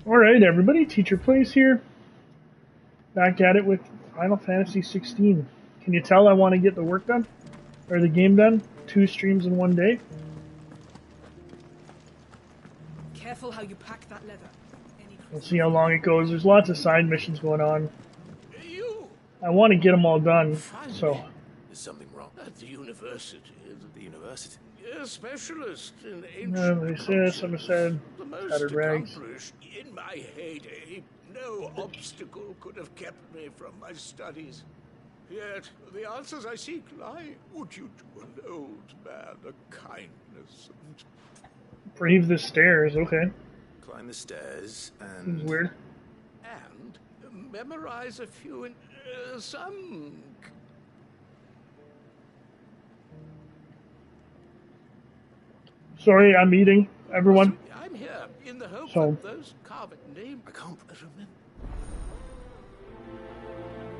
Alright, everybody, TeacherPlays here. Back at it with Final Fantasy 16. Can you tell I want to get the work done? Or the game done? 2 streams in one day? Careful how you pack that leather. We'll see how long it goes. There's lots of side missions going on. You I want to get them all done, finally. so... There's something wrong at the university. At the university. A specialist in ancient They said, cultures. someone said, The most tattered rags. accomplished in my heyday. No obstacle could have kept me from my studies. Yet the answers I seek lie. Would you do an old man a kindness and Brave the stairs, okay. Climb the stairs Seems and... weird. memorize a few in some. Sorry, I'm eating, everyone. I'm here in the hope So- that those carved names. I can't remember.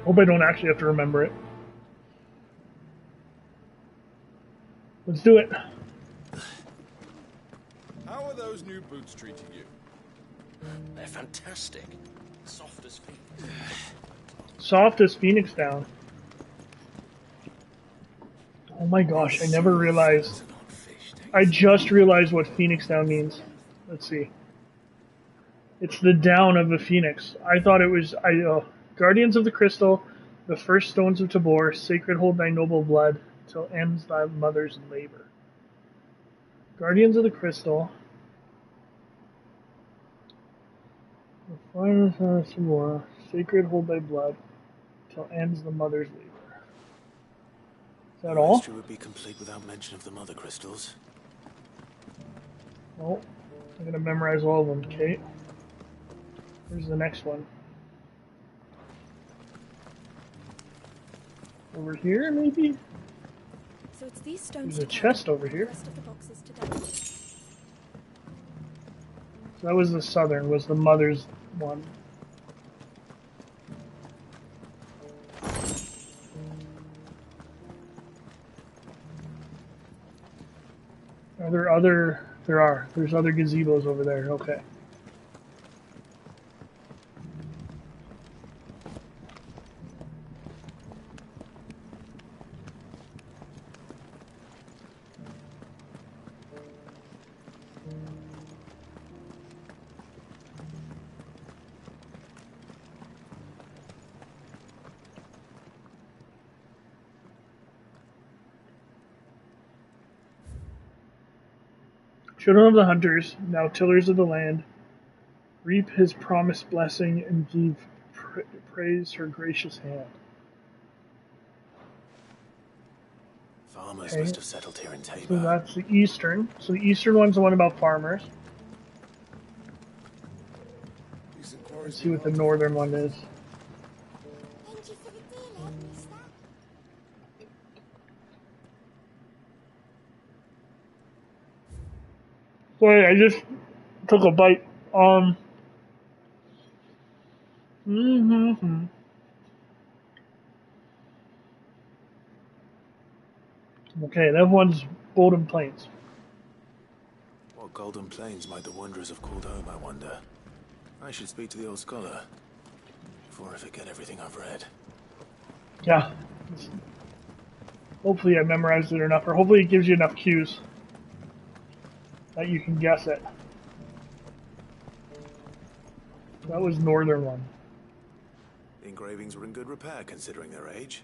Hope I don't actually have to remember it. Let's do it. How are those new boots treating you? They're fantastic. Soft as feet. Soft as Phoenix down. Oh my gosh, I never realized. I just realized what Phoenix down means. Let's see. It's the down of the Phoenix. I thought it was Guardians of the Crystal, the first stones of Tabor, sacred hold thy noble blood, till ends thy mother's labor. Guardians of the Crystal, the final stones of Tabor, sacred hold thy blood, till ends the mother's labor. Is that all? History would be complete without mention of the mother crystals. Oh, I'm gonna memorize all of them, Kate. Where's the next one? Over here, maybe? So it's these stones. There's a chest over here. The rest of the boxes today. So that was the southern, was the mother's one. Are there other... There are. There's other gazebos over there. Okay. Children of the hunters, now tillers of the land, reap his promised blessing and give praise her gracious hand. Farmers Okay. must have settled here in So Tabor. that's the eastern. So the eastern one's the one about farmers. Let's see what the northern one is. Thank you for the deal, Ed, mister. Sorry, I just took a bite. Okay, that one's Golden Plains. What golden plains might the wanderers have called home, I wonder? I should speak to the old scholar before I forget everything I've read. Yeah. Hopefully I memorized it enough, or hopefully it gives you enough cues that you can guess it. That was northern one. The engravings were in good repair considering their age.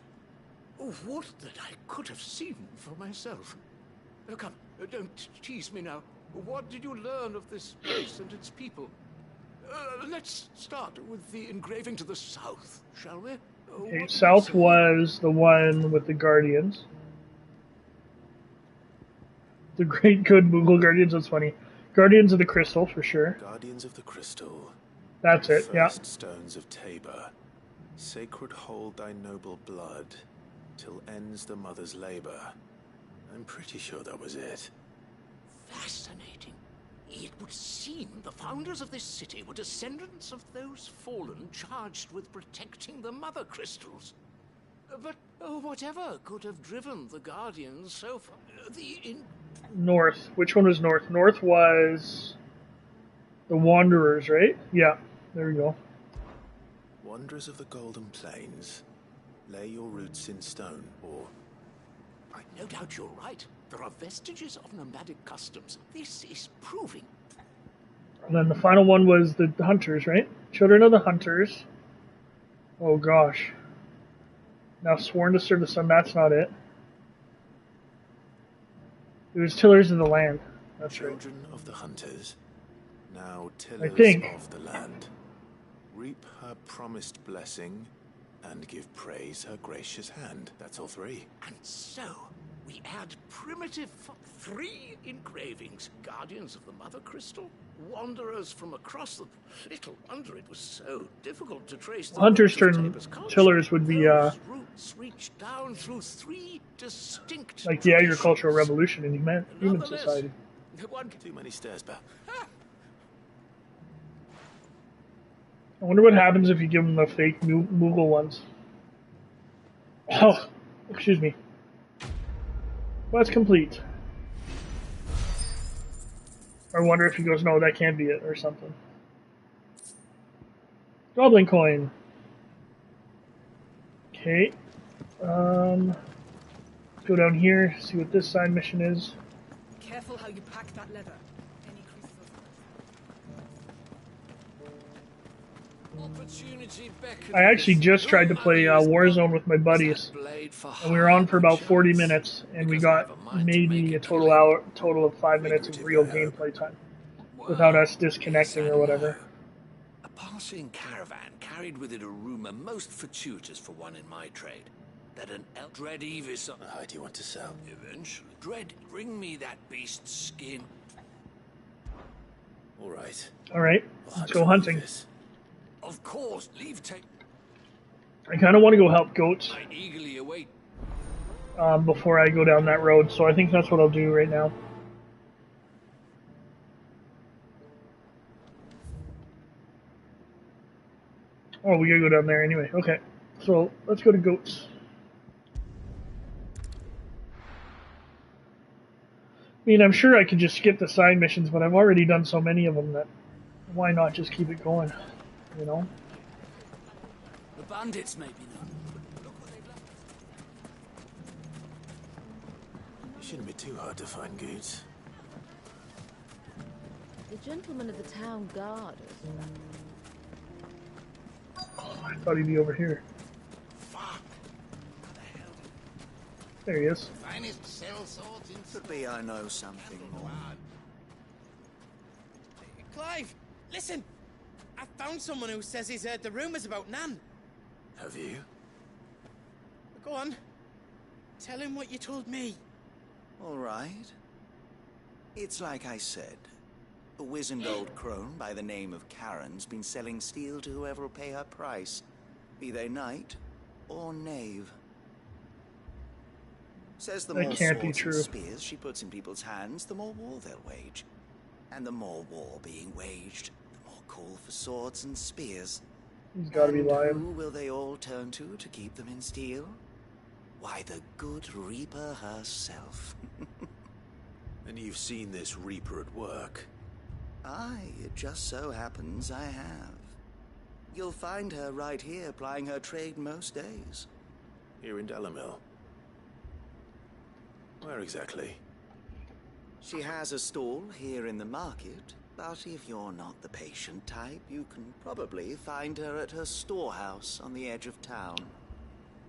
Oh, what that I could have seen for myself. Oh, come, don't tease me now. What did you learn of this place and its people? Let's start with the engraving to the south, shall we? Okay, What south does it say? was the one with the Guardians. The Great Good Moogle Guardians, that's funny. Guardians of the Crystal, for sure. Guardians of the Crystal. That's it, yeah. First stones of Tabor. Sacred hold thy noble blood, till ends the mother's labor. I'm pretty sure that was it. Fascinating. It would seem the founders of this city were descendants of those fallen charged with protecting the mother crystals. But whatever could have driven the Guardians so far? North. Which one was north? North was The Wanderers, right? Yeah, there we go. Wanderers of the Golden Plains, lay your roots in stone, or... No doubt you're right. There are vestiges of nomadic customs. This is proving. And then the final one was the Hunters, right? Children of the Hunters. Oh gosh. Now sworn to serve the sun, that's not it. It was Tillers of the Land. That's right. Children of the Hunters, now I tillers think. of the land. Reap her promised blessing, and give praise her gracious hand. That's all three. And so, we add primitive 3 engravings. Guardians of the Mother Crystal, wanderers from across the... Little wonder it was so difficult to trace the Hunters roots of turned Tabor's culture. tillers would be Those roots reach down through 3 distinct like the agricultural revolution in human Nonetheless, society. one Too many stairs, Beth. I wonder what happens if you give them the fake Moogle ones. Oh, excuse me. Quest complete. I wonder if he goes, no, that can't be it, or something. Goblin coin. Okay. Let's go down here, see what this side mission is. Careful how you pack that leather. Any creases opportunity beckons. I actually just tried to play Warzone with my buddies, and we were on for about 40 minutes, and we got maybe a total of 5 minutes of real gameplay time, without us disconnecting or whatever. A passing caravan carried with it a rumor most fortuitous for one in my trade. That an Dread Evis... How do you want to sell? Eventually. Dread, bring me that beast's skin. All right. All right, let's go hunting. Of course, leave take... I kind of want to go help goats I eagerly await. before I go down that road, so I think that's what I'll do right now. Oh, we gotta go down there anyway. Okay, so let's go to goats. I mean, I'm sure I could just skip the side missions, but I've already done so many of them that why not just keep it going, you know? The bandits may be known. It shouldn't be too hard to find goods. The gentleman of the town guard is around. Oh, I thought he'd be over here. Fuck. There he is. Finest cell swords in... Could be I know something more. Clive, listen! I found someone who says he's heard the rumours about Nan. Have you? Go on. Tell him what you told me. All right. It's like I said. A wizened old crone by the name of Karen's been selling steel to whoever will pay her price, be they knight or knave. Says the That more can't be swords true. and spears she puts in people's hands, the more war they'll wage. And the more war being waged, the more call for swords and spears. He's gotta be And lying. who will they all turn to keep them in steel? Why, the good Reaper herself. And you've seen this Reaper at work. Aye, it just so happens I have. You'll find her right here plying her trade most days. Here in Delamil. Where exactly? She has a stall here in the market, but if you're not the patient type, you can probably find her at her storehouse on the edge of town.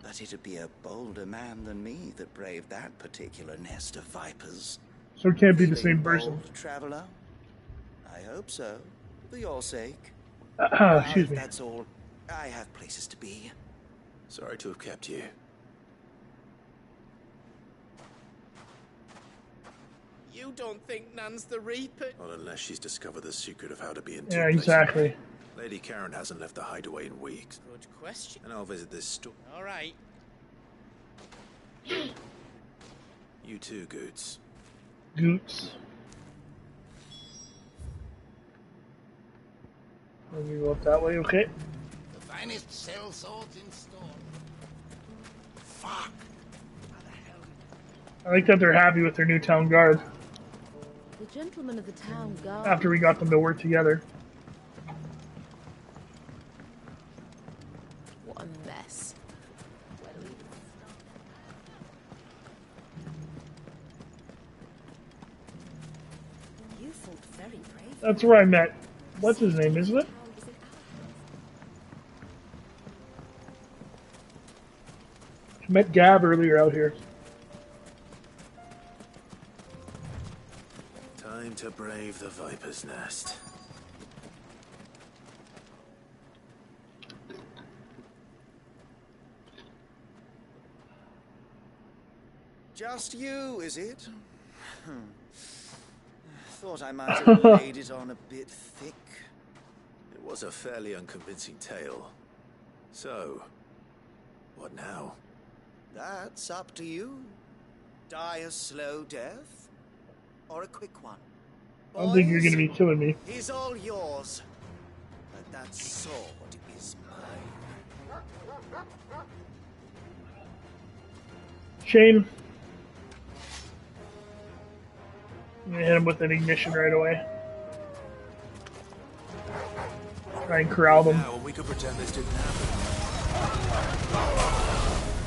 But it'd be a bolder man than me that braved that particular nest of vipers. So it can't be the Feeling same person. bold, traveler? I hope so, for your sake. Excuse me. That's all. I have places to be. Sorry to have kept you. You don't think Nan's the Reaper? Not unless she's discovered the secret of how to be in Yeah, two places. exactly. Lady Karen hasn't left the hideaway in weeks. Good question. And I'll visit this store. All right. You too, Goots. Goots. Let me go up that way, okay? The finest cell swords in store. Fuck. How the hell? I like that they're happy with their new town guard. The gentleman of the town guard. After we got them to work together. What a mess. You fought very brave. That's where I met. What's his name, isn't it? I met Gab earlier out here. Time to brave the Viper's Nest. Just you, is it? Thought I might have laid it on a bit thick. It was a fairly unconvincing tale. So, what now? That's up to you. Die a slow death, or a quick one. I don't think you're Boys, gonna be killing me. he's all yours. But that sword is mine. Shane. I'm gonna hit him with an ignition right away. Try and corral them. Now we could pretend this didn't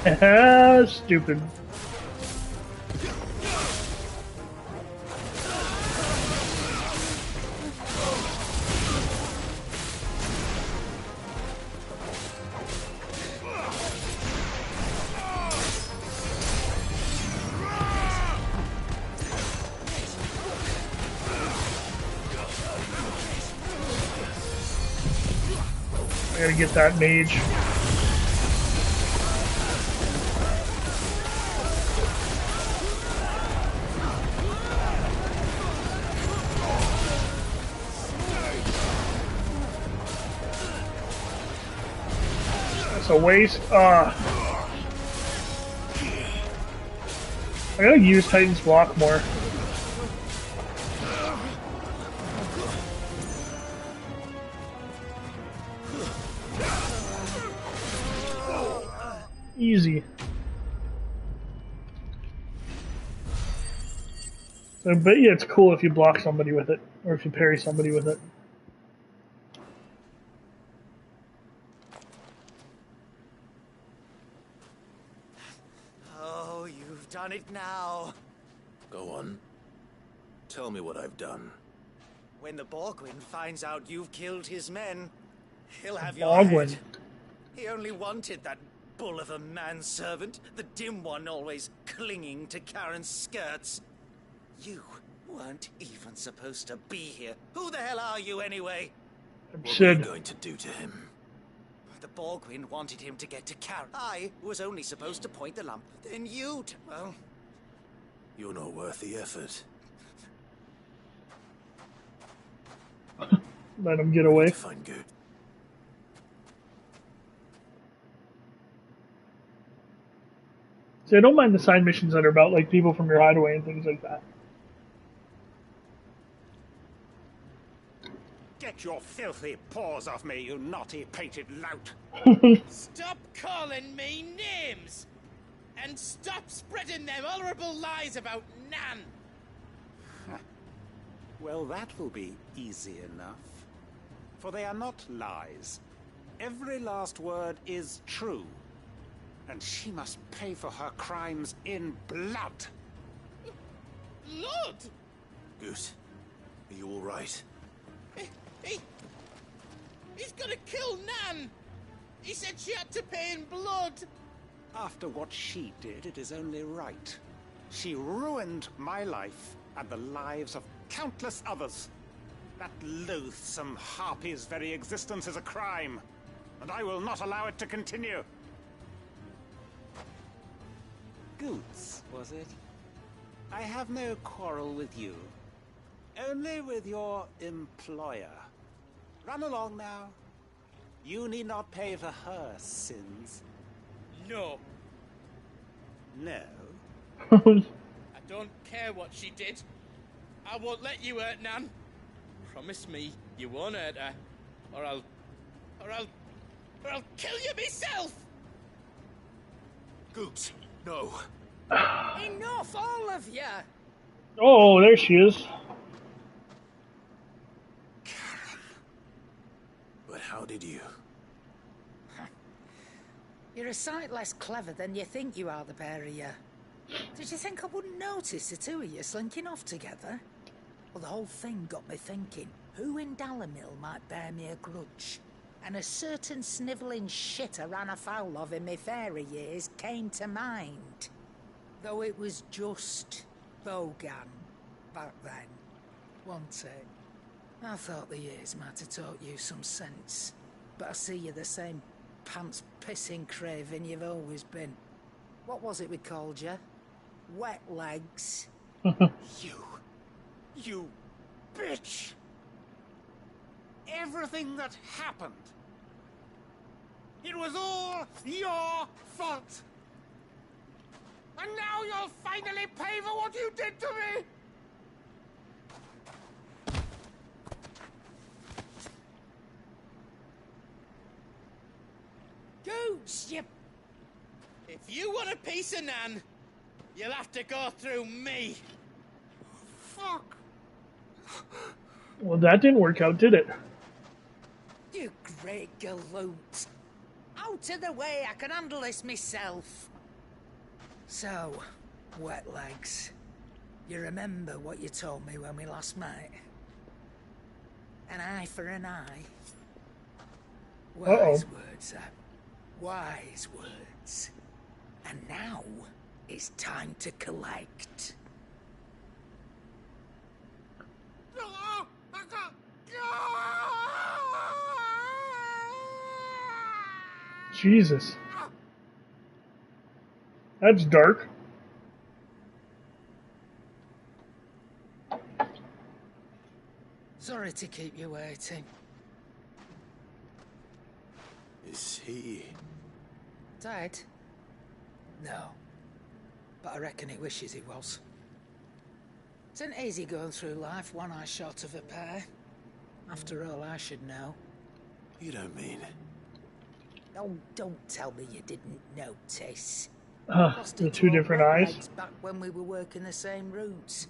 happen. Stupid. I gotta get that mage. That's a waste. I gotta use Titan's block more. Easy. So, but yeah, it's cool if you block somebody with it, or if you parry somebody with it. Oh, you've done it now. Go on. Tell me what I've done. When the Borgwin finds out you've killed his men, he'll have your Borgwin. head. He only wanted that bull of a manservant, the dim one always clinging to Karen's skirts. You weren't even supposed to be here. Who the hell are you anyway? I'm What are you Sid. going to do to him? The Borgwin wanted him to get to Karen. I was only supposed to point the lamp. Then you'd, well... You're not worth the effort. Let him get away. Fine, good. See, I don't mind the side missions that are about like people from your hideaway and things like that. Get your filthy paws off me, you naughty-pated lout! Stop calling me names! And stop spreading them horrible lies about Nan! Well, that will be easy enough. For they are not lies. Every last word is true. And she must pay for her crimes in blood. Lord! Goose, are you all right? He's gonna kill Nan! He said she had to pay in blood! After what she did, it is only right. She ruined my life and the lives of countless others. That loathsome harpy's very existence is a crime, and I will not allow it to continue. Goots, was it? I have no quarrel with you. Only with your employer. Run along now. You need not pay for her sins. No. No? I don't care what she did. I won't let you hurt Nan. Promise me you won't hurt her, or I'll kill you myself! Goose, no. Enough, all of you! Oh, there she is. a sight less clever than you think you are, the pair of you. Did you think I wouldn't notice the two of you slinking off together? Well, the whole thing got me thinking, who in Dalamil might bear me a grudge? And a certain snivelling shit I ran afoul of in my fairy years came to mind. Though it was just Bogan back then, wasn't it? I thought the years might have taught you some sense, but I see you're the same pants-pissing craven you've always been. What was it we called you? Wet legs. You bitch! Everything that happened, it was all your fault! And now you'll finally pay for what you did to me! Goose, you... If you want a piece of Nan, you'll have to go through me. Fuck! Well, that didn't work out, did it? You great galoot. Out of the way, I can handle this myself. So, wet legs. You remember what you told me when we last met? An eye for an eye. Wise words, wise words. And now, it's time to collect. Jesus. That's dark. Sorry to keep you waiting. Is he... Dead? No. But I reckon he wishes he was. It isn't easy going through life one eye short of a pair. After all, I should know. You don't mean... Oh, don't tell me you didn't notice. The two different eyes. Back when we were working the same routes.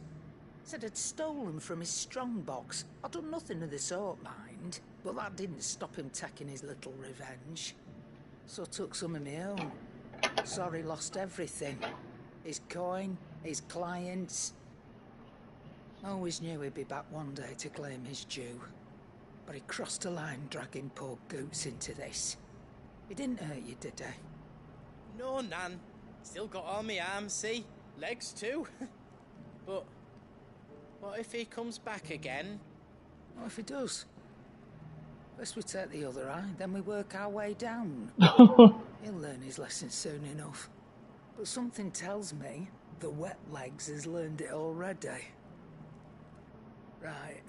Said I'd stolen from his strongbox. I'd done nothing of the sort, mind. But that didn't stop him taking his little revenge. So I took some of my own. Sorry, lost everything. His coin, his clients. Always knew he'd be back one day to claim his due. But he crossed a line dragging poor Goots into this. He didn't hurt you, did he? No, Nan. Still got all my arms, see? Legs too. But what if he comes back again? What if he does? First we take the other eye, then we work our way down. He'll learn his lesson soon enough. But something tells me the wet legs has learned it already. Right.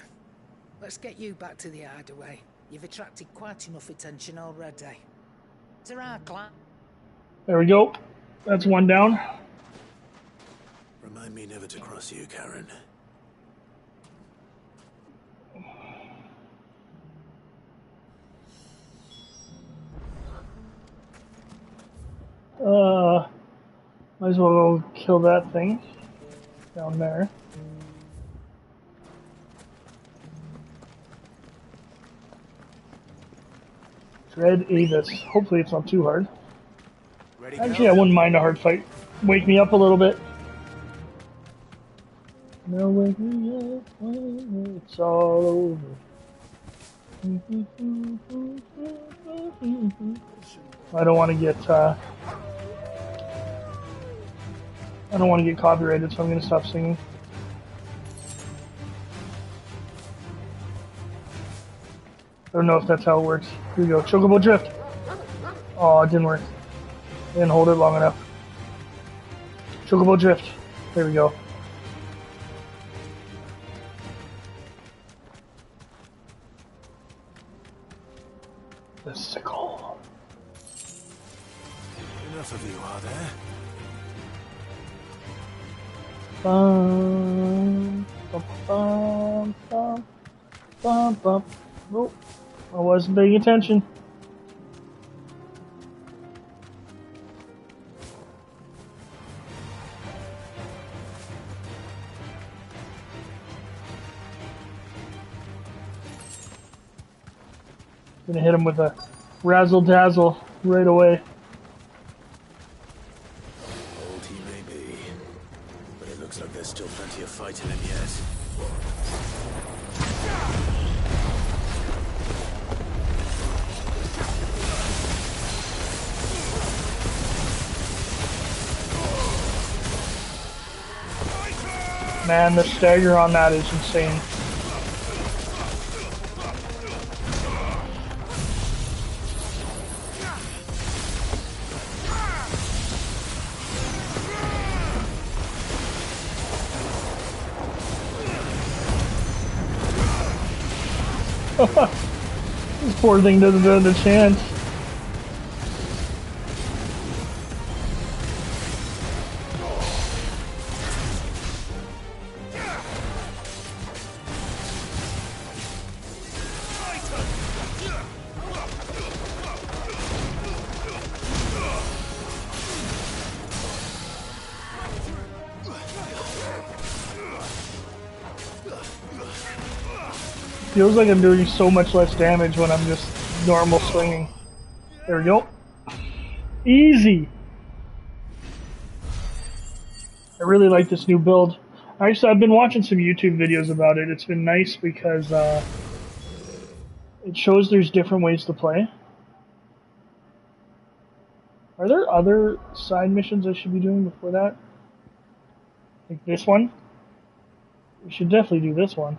Let's get you back to the hideaway. You've attracted quite enough attention already. To our clan. There we go. That's one down. Remind me never to cross you, Karen. Might as well go kill that thing down there. Dread Avis. Hopefully it's not too hard. Actually, I wouldn't mind a hard fight. Wake me up a little bit. No, wake me up when it's all over. I don't want to get I don't want to get copyrighted, so I'm going to stop singing. I don't know if that's how it works. Here we go. Chocobo Drift. Oh, it didn't work. Didn't hold it long enough. Chocobo Drift. There we go. The sickle. Enough of you, are there? Bum, bum, bum, bum, bum, bum. Oh, I wasn't paying attention. Gonna hit him with a razzle dazzle right away. him yet. Man, the stagger on that is insane. This poor thing doesn't have a chance. Feels like I'm doing so much less damage when I'm just normal swinging. There we go. Easy! I really like this new build. Actually, I've been watching some YouTube videos about it. It's been nice because it shows there's different ways to play. Are there other side missions I should be doing before that? Like this one? We should definitely do this one.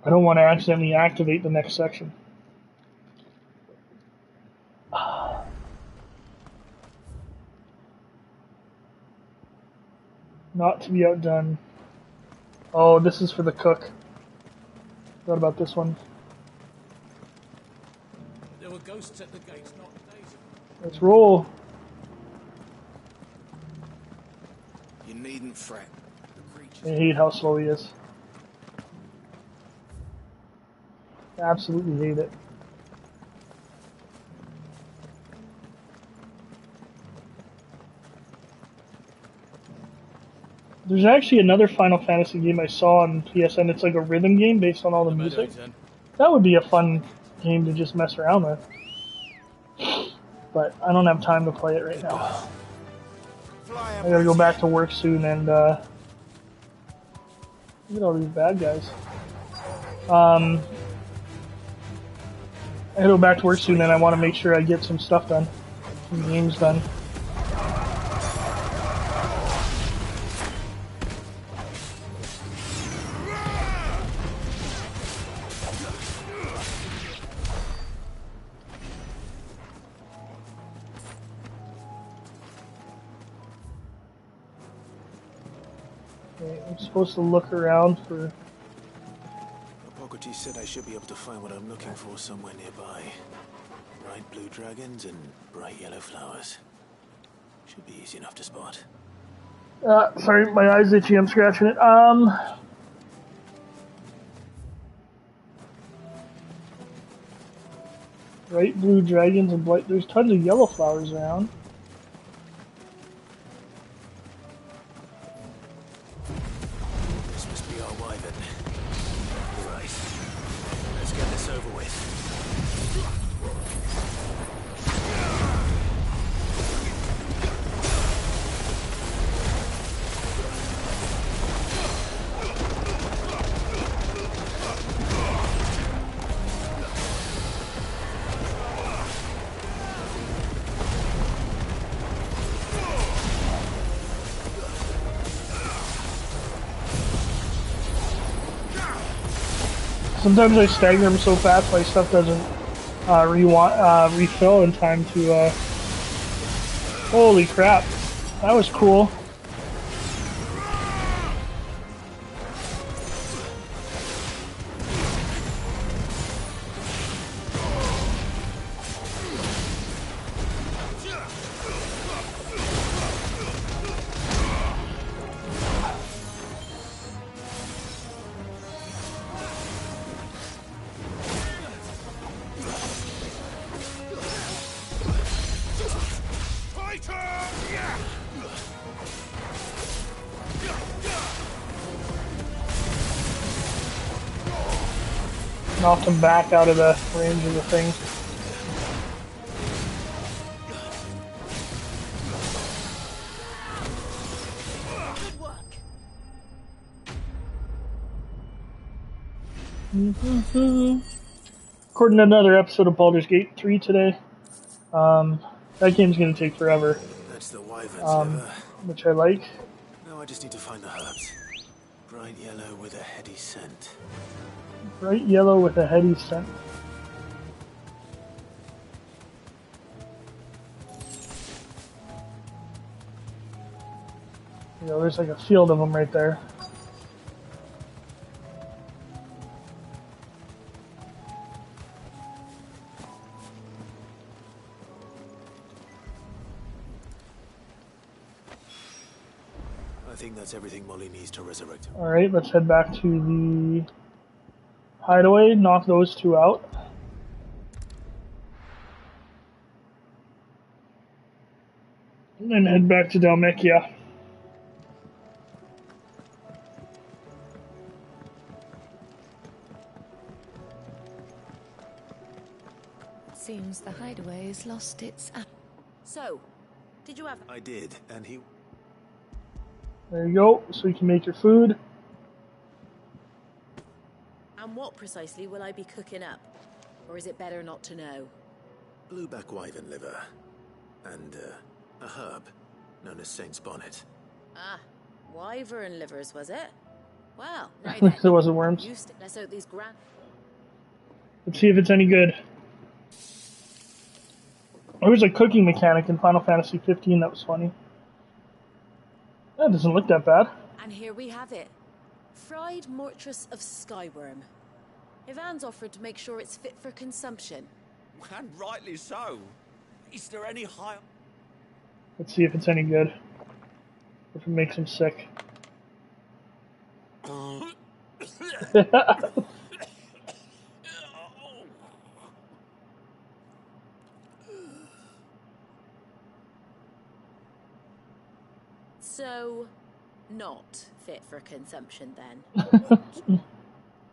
I don't want to accidentally activate the next section. Not to be outdone. Oh, this is for the cook. What about this one? There were ghosts at the gates not days ago. Let's roll. You needn't fret. I hate how slow he is. Absolutely hate it. There's actually another Final Fantasy game I saw on PSN. It's like a rhythm game based on all the music. That would be a fun game to just mess around with. But I don't have time to play it right now. I gotta go back to work soon and look at all these bad guys. I gotta go back to work soon and I want to make sure I get some stuff done. Some games done. Okay, I'm supposed to look around for... Hippocrates said I should be able to find what I'm looking for somewhere nearby. Bright blue dragons and bright yellow flowers. Should be easy enough to spot. Sorry, my eye's itchy, I'm scratching it. Bright blue dragons and bright... There's tons of yellow flowers around. This must be our wyvern. Right. Let's get this over with. Sometimes I stagger them so fast my stuff doesn't refill in time to... Holy crap. That was cool. Knocked him back out of the range of the thing. Recording another episode of Baldur's Gate 3 today. That game's gonna take forever. That's the wyvern's liver. Which I like. Now I just need to find the herbs. Bright yellow with a heady scent. Bright yellow with a heady scent. You know, there's like a field of them right there. I think that's everything Molly needs to resurrect her. Alright, let's head back to the hideaway, knock those two out. And then head back to Dalmekia. Seems the hideaway's lost its... So, did you have... I did, and he... There you go, so you can make your food. And what precisely will I be cooking up? Or is it better not to know? Blueback wyvern liver. And, a herb known as Saint's Bonnet. Ah, wyvern livers, was it? Well, right At least it wasn't worms. Let's out these grand... Let's see if it's any good. There was a cooking mechanic in Final Fantasy 15 that was funny. That doesn't look that bad. And here we have it. Fried mortress of skyworm. Ivan's offered to make sure it's fit for consumption. And rightly so. Is there any high... Let's see if it's any good. If it makes him sick. So, not fit for consumption then.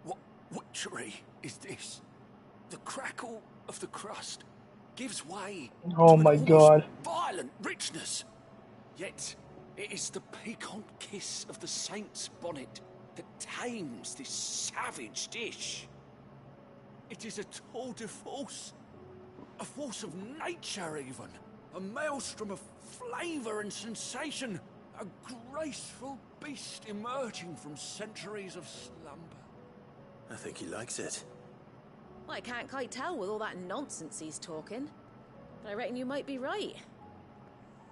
What witchery is this? The crackle of the crust gives way Oh to my an God. almost violent richness. Yet it is the piquant kiss of the saint's bonnet that tames this savage dish. It is a tour de force, a force of nature even, a maelstrom of flavour and sensation, a graceful beast emerging from centuries of slumber. I think he likes it. Well, I can't quite tell with all that nonsense he's talking. But I reckon you might be right.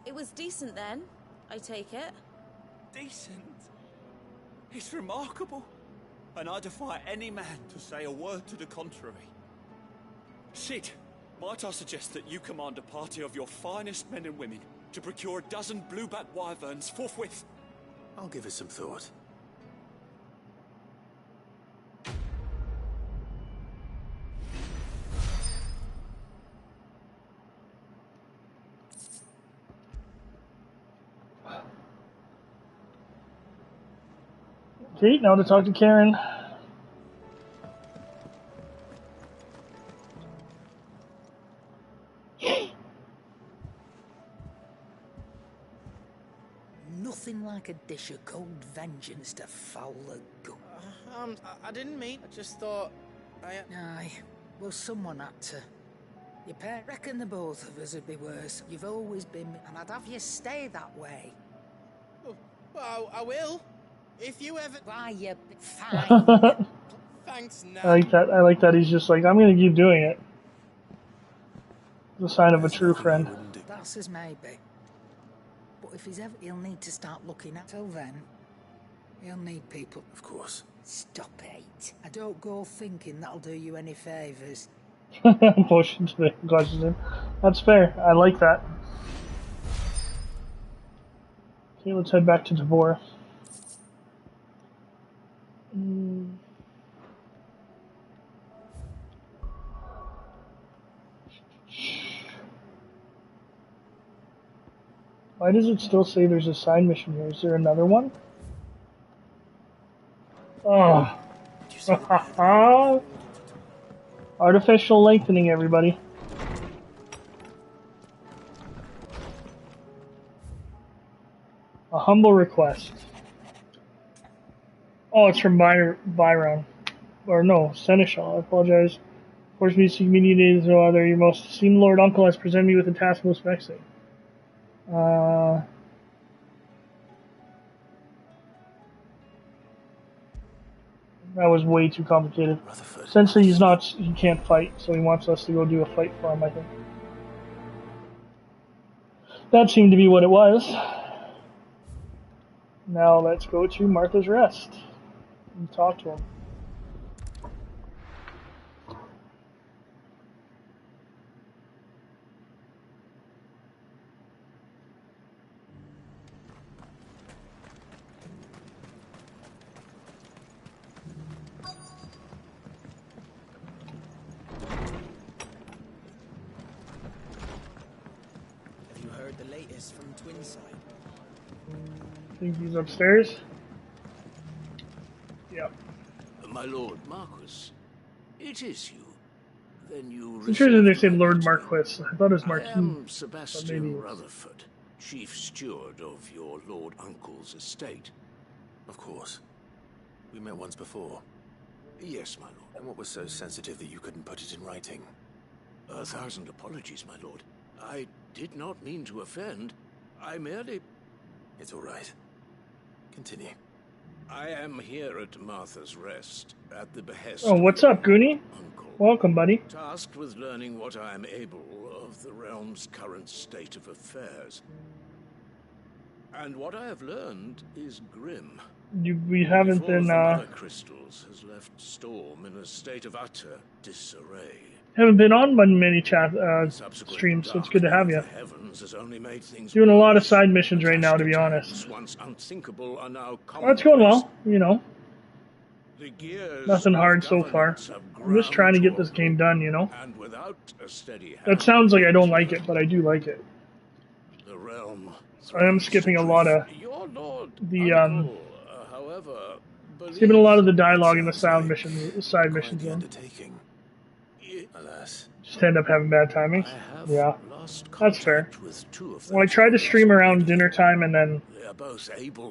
It was decent then, I take it. Decent? It's remarkable. And I defy any man to say a word to the contrary. Sid, might I suggest that you command a party of your finest men and women to procure a dozen blueback wyverns forthwith? I'll give it some thought. Okay, now to talk to Karen. Nothing like a dish of cold vengeance to foul the gut. I didn't mean. I just thought. Aye, well, someone had to. Your parents reckon the both of us would be worse. You've always been, and I'd have you stay that way. Oh, well, I will. If you ever. Why, you fine. Thanks, now. I like that. I like that he's just like, I'm gonna keep doing it. The sign of a true friend. That's as maybe. But if he's ever, he'll need to start looking at. Till then, he'll need people. Of course. Stop it. I don't go thinking that'll do you any favours. Motion to the question. That's fair. I like that. Okay, let's head back to Devor. Why does it still say there's a side mission here? Is there another one? Oh. Artificial lengthening, everybody. A humble request. Oh, it's from Byron. or no, Seneschal, I apologize. Force me to seek immediate no other. Your most esteemed Lord Uncle has presented me with a task most vexing. That was way too complicated. Essentially, he can't fight, so he wants us to go do a fight for him, I think. That seemed to be what it was. Now let's go to Martha's Rest and talk to him. From Twinside. I think he's upstairs. Yep. My Lord Marquis, it is you. Then you. It's interesting they said Lord Marquis. I thought it was Marquis. I am Sebastian Rutherford, Chief Steward of your Lord Uncle's estate. Of course. We met once before. Yes, my lord. And what was so sensitive that you couldn't put it in writing? 1,000 apologies, my lord. I did not mean to offend. I merely... It's all right. Continue. I am here at Martha's Rest, at the behest... Oh, what's up, Goonie? Uncle. Welcome, buddy. Tasked with learning what I am able of the realm's current state of affairs. And what I have learned is grim. We haven't been, Mother Crystals has left Storm in a state of utter disarray. Haven't been on many chat streams, so it's good to have you. Doing a lot of side missions right now, to be honest. Oh, it's going well, you know. Nothing hard so far. I'm just trying to get this game done, you know. That sounds like I don't like it, but I do like it. I am skipping a lot of the skipping a lot of the dialogue in the side missions. Though. Just end up having bad timing. Yeah, that's fair. Well, I tried to stream around dinner time and then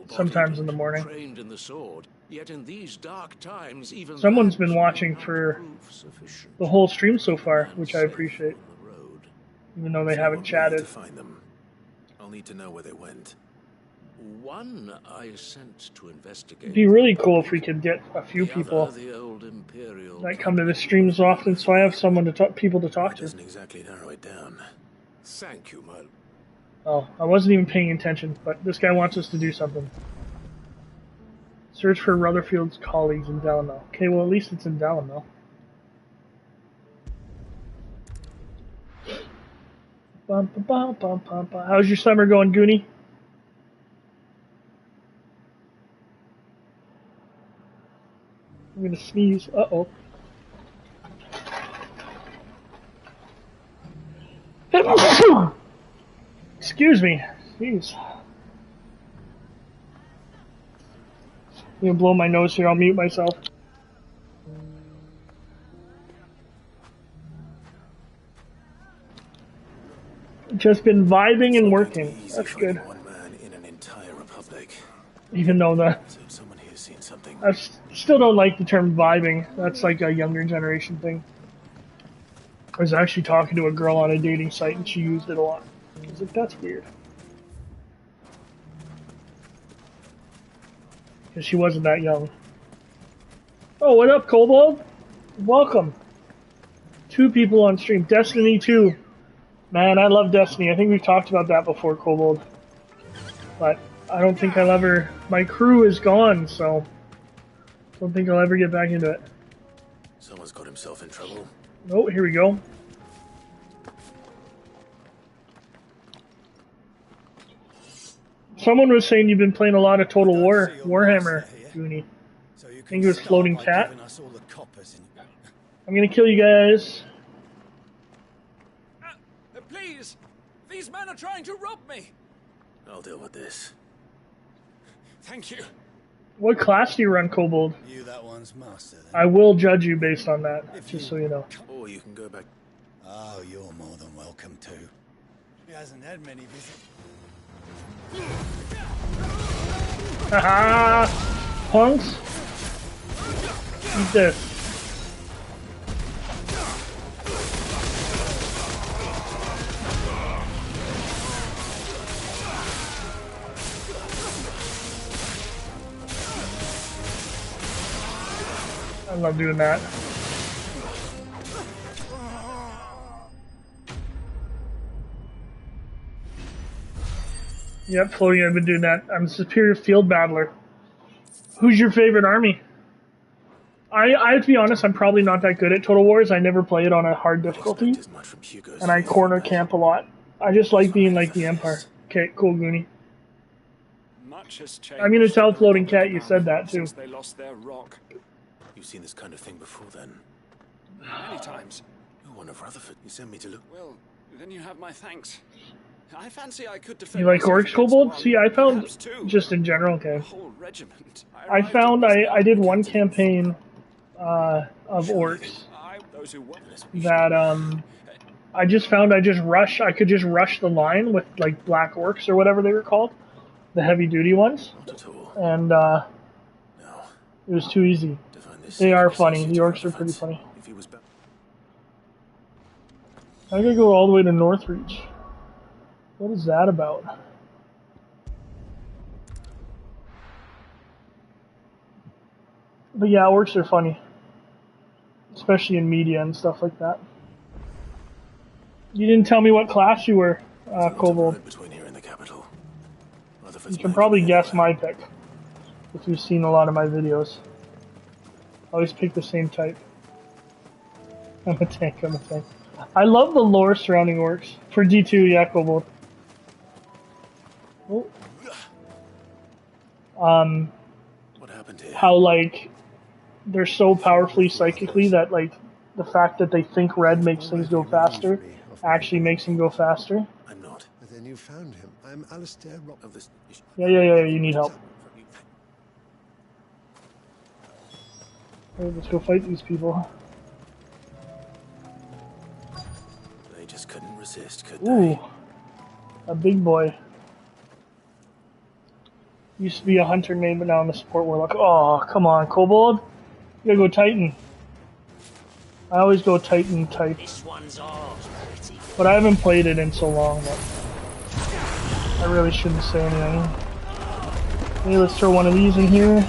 sometimes in the morning. Someone's been watching for the whole stream so far, which I appreciate. Even though they haven't chatted. I'll need to know where they went. One I sent to investigate. It'd be really cool if we could get a few people that come to the streams often, so I have someone to people to talk to. Doesn't exactly narrow it down. Thank you, my. Oh, I wasn't even paying attention, but this guy wants us to do something. Search for Rutherford's colleagues in Dalamel. Okay, well at least it's in Dalamel. How's your summer going, Goonie? I'm gonna sneeze. Uh-oh. Excuse me. Jeez. I'm gonna blow my nose here. I'll mute myself. Just been vibing and working. That's good. One man in an entire republic. Even though someone here's seen something. I still don't like the term vibing. That's like a younger generation thing. I was actually talking to a girl on a dating site and she used it a lot. I was like, that's weird. Because she wasn't that young. Oh, what up, Kobold? Welcome. 2 people on stream. Destiny 2. Man, I love Destiny. I think we've talked about that before, Kobold. But I don't think I'll ever... My crew is gone, so... I don't think I'll ever get back into it. Someone's got himself in trouble. Oh, here we go. Someone was saying you've been playing a lot of Total War, Warhammer, Goonie. I think it was Floating Cat. I'm gonna kill you guys. Please! These men are trying to rob me! I'll deal with this. Thank you. What class do you run, Kobold? You that one's master, then. I will judge you based on that, just so you know. Or you can go back. Oh, you're more than welcome to. He hasn't had many visits. Haha! Punks? Eat this. I love doing that. Yep, floating, I've been doing that. I'm a superior field battler. Who's your favorite army? I have to be honest, I'm probably not that good at Total Wars. I never play it on a hard difficulty. And I corner camp a lot. I just like being like the Empire. Okay, cool, Goonie. I'm gonna tell Floating Cat you said that too. They lost their rock. You've seen this kind of thing before then? Many times. You're one of Rutherford. You sent me to look. Well, then you have my thanks. I fancy I could defend. You like Orcs, Kobold? See, I found, just in general, okay. I found I did one campaign of Orcs that I just found I could just rush the line with like Black Orcs or whatever they were called, the heavy duty ones, and it was too easy. They are funny. The Orcs are pretty funny. I gotta go all the way to Northreach. What is that about? But yeah, Orcs are funny. Especially in media and stuff like that. You didn't tell me what class you were, Kobold. You can probably guess my pick. If you've seen a lot of my videos. I always pick the same type. I'm a tank. I love the lore surrounding Orcs. For D2, yeah, Kobold. Oh. What happened here? How like they're so powerfully psychically that like the fact that they think red makes things go faster actually makes them go faster. I'm not. But then you found him. I'm Alistair Rock of this. Yeah, you need help. Right, let's go fight these people. They just couldn't resist, could Ooh, they? a big boy. Used to be a hunter main, but now I'm a support warlock. Oh, come on, Kobold. You gotta go Titan. I always go Titan type. But I haven't played it in so long that I really shouldn't say anything. Okay, let's throw one of these in here.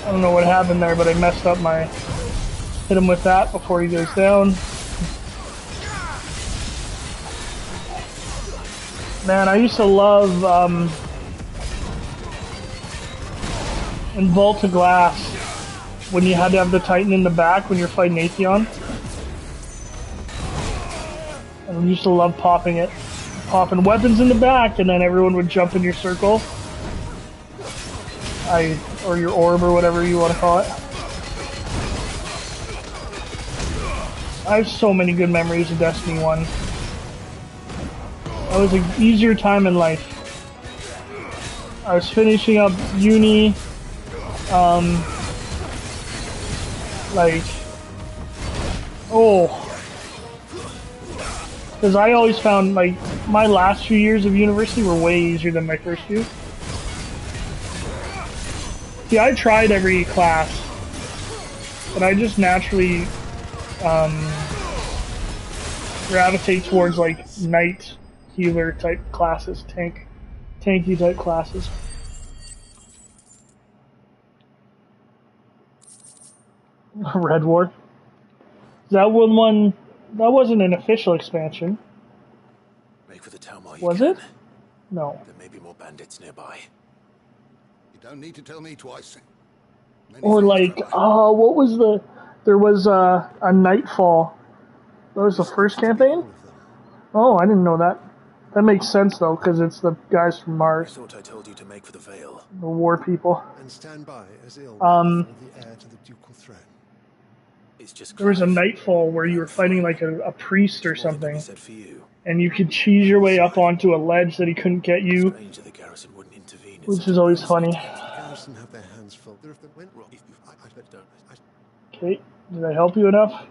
I don't know what happened there, but I messed up my... Hit him with that before he goes down. Man, I used to love in Vault of Glass when you had to have the Titan in the back when you're fighting Atheon. And I used to love popping it. Popping weapons in the back, and then everyone would jump in your circle. Or your orb, or whatever you want to call it. I have so many good memories of Destiny 1. That was an easier time in life. I was finishing up uni, because I always found, like, my last few years of university were way easier than my first few. See, I tried every class, but I just naturally gravitate towards like knight healer type classes, tanky type classes. Red War. That one that wasn't an official expansion. Make for the town while you was can. It? No. There may be more bandits nearby. You don't need to tell me twice. Or like, what was the... There was a Nightfall. That was the first campaign? Oh, I didn't know that. That makes sense though, because it's the guys from Mars. I thought I told you to make for the Vale. The war people. And stand by as ill the heir to the ducal throne. It's just there was a Nightfall where you were fighting like a priest or something. And you could cheese your way up onto a ledge that he couldn't get you. Which is always funny. Have their hands full. Okay, did I help you enough?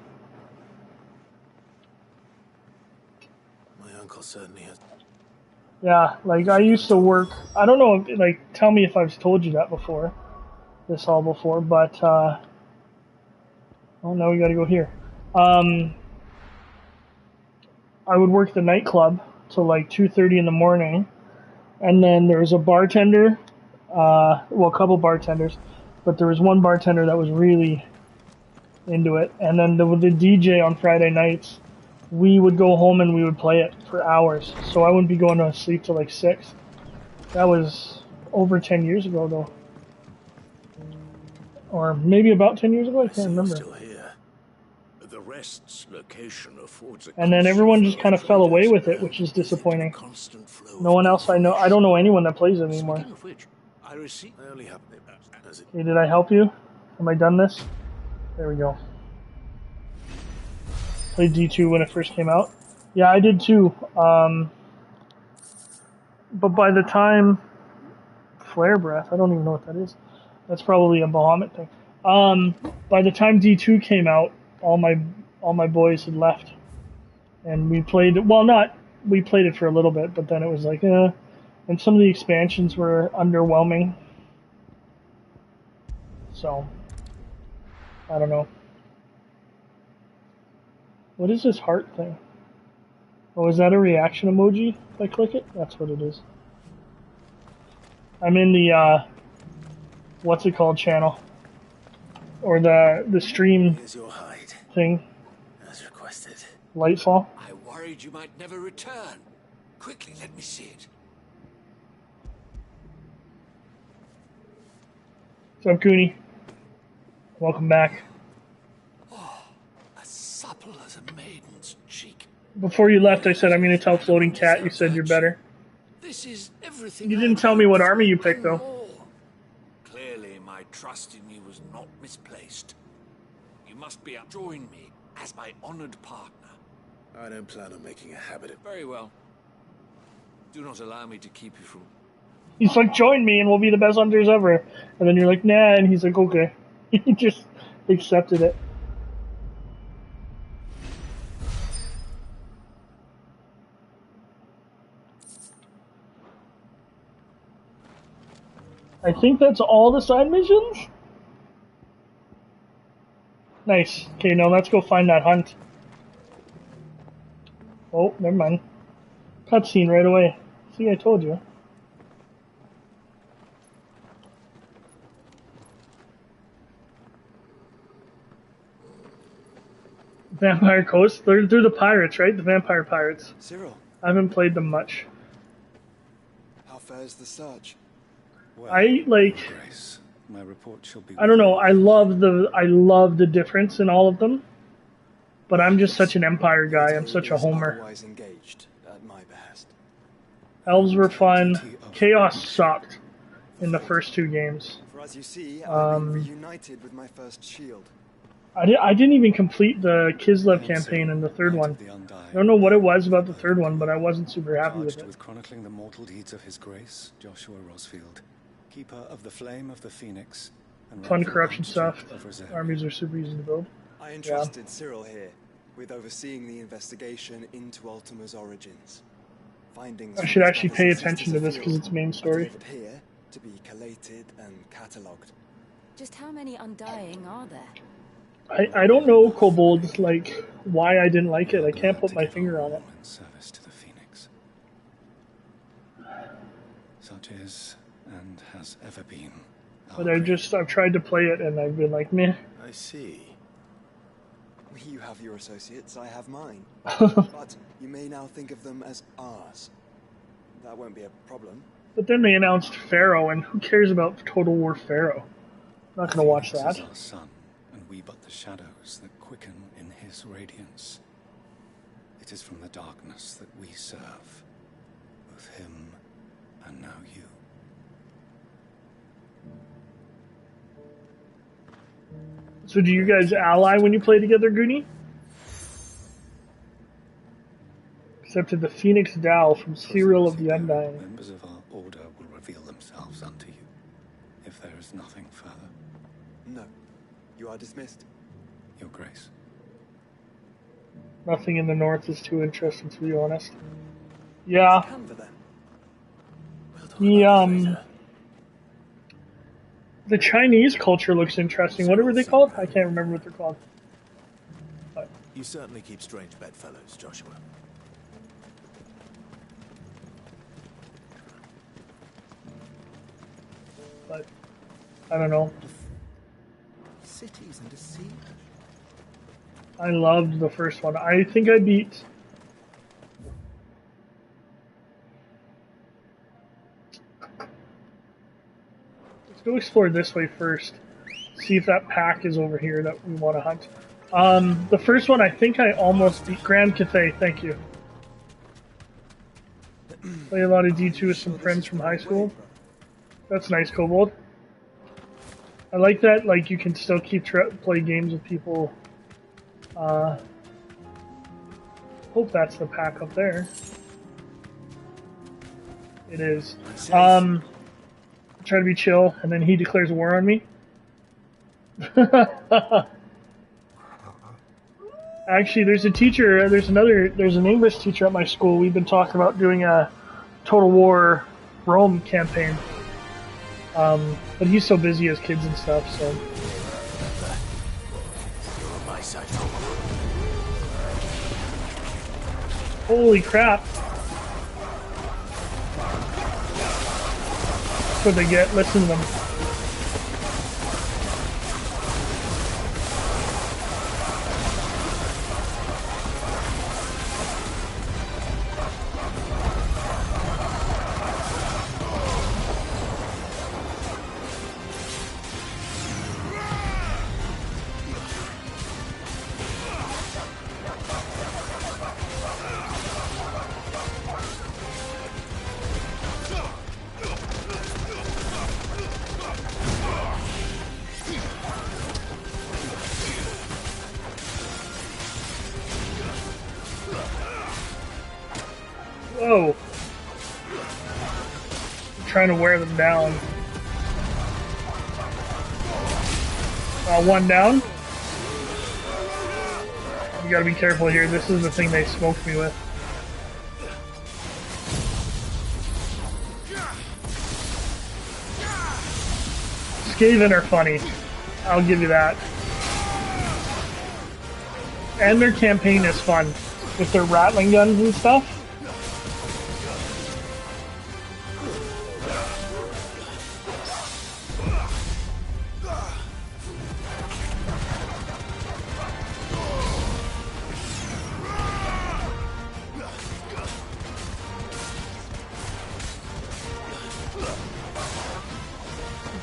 My uncle certainly has. Yeah, like I used to work. I don't know, if, like, tell me if I've told you that before, this all before, but oh, now we got to go here. I would work the nightclub till like 2:30 in the morning, and then there was a bartender, well, a couple bartenders, but there was one bartender that was really into it, and then the DJ on Friday nights. We would go home and we would play it for hours, so I wouldn't be going to sleep till like 6. That was over 10 years ago, though. Or maybe about 10 years ago, I can't remember. Still here. The rest's location affords a And then everyone just kind of fell away with it, which is disappointing. No one else I don't know anyone that plays it anymore. Speaking of which, I only have Okay, did I help you? Am I done this? There we go. Played D2 when it first came out. Yeah, I did too. But by the time Flare Breath, I don't even know what that is. That's probably a Bahamut thing. By the time D2 came out, all my boys had left, and we played. Well, not we played it for a little bit, but then it was like, and some of the expansions were underwhelming. So, I don't know. What is this heart thing? Oh, is that a reaction emoji if I click it? That's what it is. I'm in the, what's it called channel? Or the stream thing. as requested. Lightfall. I worried you might never return. Quickly, let me see it. What's up, Cooney? Welcome back. As supple as a maiden's cheek. Before you left, I said I'm going to tell Floating Cat you said you're better. This is everything. You didn't tell me what army you picked, though. Clearly, my trust in you was not misplaced. You must be up. Join me as my honored partner. I don't plan on making a habit of... Very well. Do not allow me to keep you from... He's like, join me and we'll be the best hunters ever. And then you're like, nah, and he's like, okay. He just accepted it. I think that's all the side missions? Nice. Okay, now let's go find that hunt. Oh, never mind. Cutscene right away. See, I told you. Vampire Coast? They're the pirates, right? The vampire pirates. Cyril. I haven't played them much. How fares the search? Well, I like... Grace, my report shall be... I don't know, I love the difference in all of them. But I'm just such an Empire guy, I'm such a homer. Otherwise engaged at my behest. Elves were fun. Chaos sucked in the first 2 games. For as you see, I've been reunited with my first shield. I didn't even complete the Kislev campaign in the 3rd one. I don't know what it was about the 3rd one, but I wasn't super happy with it. With chronicling the mortal deeds of His Grace, Joshua Rosfield, keeper of the flame of the Phoenix, and fun corruption stuff. Armies are super easy to build. I entrusted Cyril here with overseeing the investigation into Ultima's origins. Findings I should actually pay attention to this because it's main story. Here to be collated and catalogued. Just how many Undying are there? I don't know, Kobold, like, why I didn't like it. I can't put my finger on it. Service to the Phoenix. Such is and has ever been. But I've tried to play it and I've been like, meh. I see. You have your associates, I have mine. But you may now think of them as ours. That won't be a problem. But then they announced Pharaoh, and who cares about Total War Pharaoh? I'm not going to watch that. Is our sun, and we but the shadows that quicken in his radiance. It is from the darkness that we serve, both him and now you. So do you guys ally when you play together, Goonie? Except to the Phoenix Dow from Cyril of the Undying. Members of our order will reveal themselves unto you, if there is nothing further. No. You are dismissed. Your Grace. Nothing in the north is too interesting, to be honest. Yeah. Come for them. The Chinese culture looks interesting. Whatever they call it, I can't remember what they're called. But You certainly keep strange bedfellows, Joshua. I don't know. Cities and a sea. I loved the first one. I think I beat. Let's go explore this way first. See if that pack is over here that we want to hunt. The first one, I think I almost beat. Grand Cathay, thank you. Play a lot of D2 with some friends from high school. That's nice, Kobold. I like that, like, you can still play games with people. Hope that's the pack up there. It is. Try to be chill, and then he declares war on me. Actually, there's a teacher, there's an English teacher at my school. We've been talking about doing a Total War Rome campaign. But he's so busy as kids and stuff, so. You're on my side. Holy crap. That's what they get, listen to them. Whoa. I'm trying to wear them down. One down. You gotta be careful here. This is the thing they smoked me with. Skaven are funny. I'll give you that. And their campaign is fun. With their rattling guns and stuff.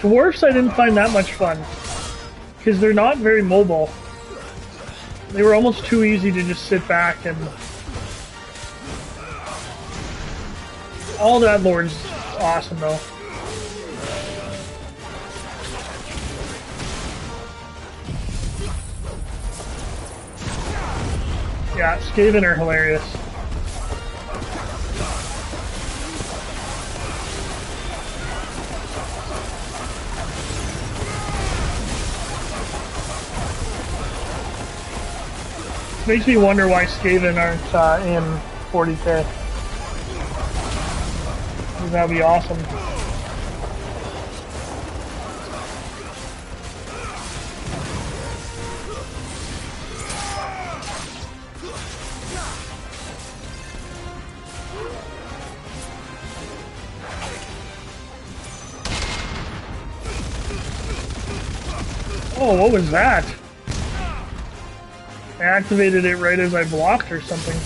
Dwarfs I didn't find that much fun, because they're not very mobile. They were almost too easy to just sit back and... All that Lord's awesome though. Yeah, Skaven are hilarious. Makes me wonder why Skaven aren't in 40k. That'd be awesome. Oh, what was that? I activated it right as I blocked or something.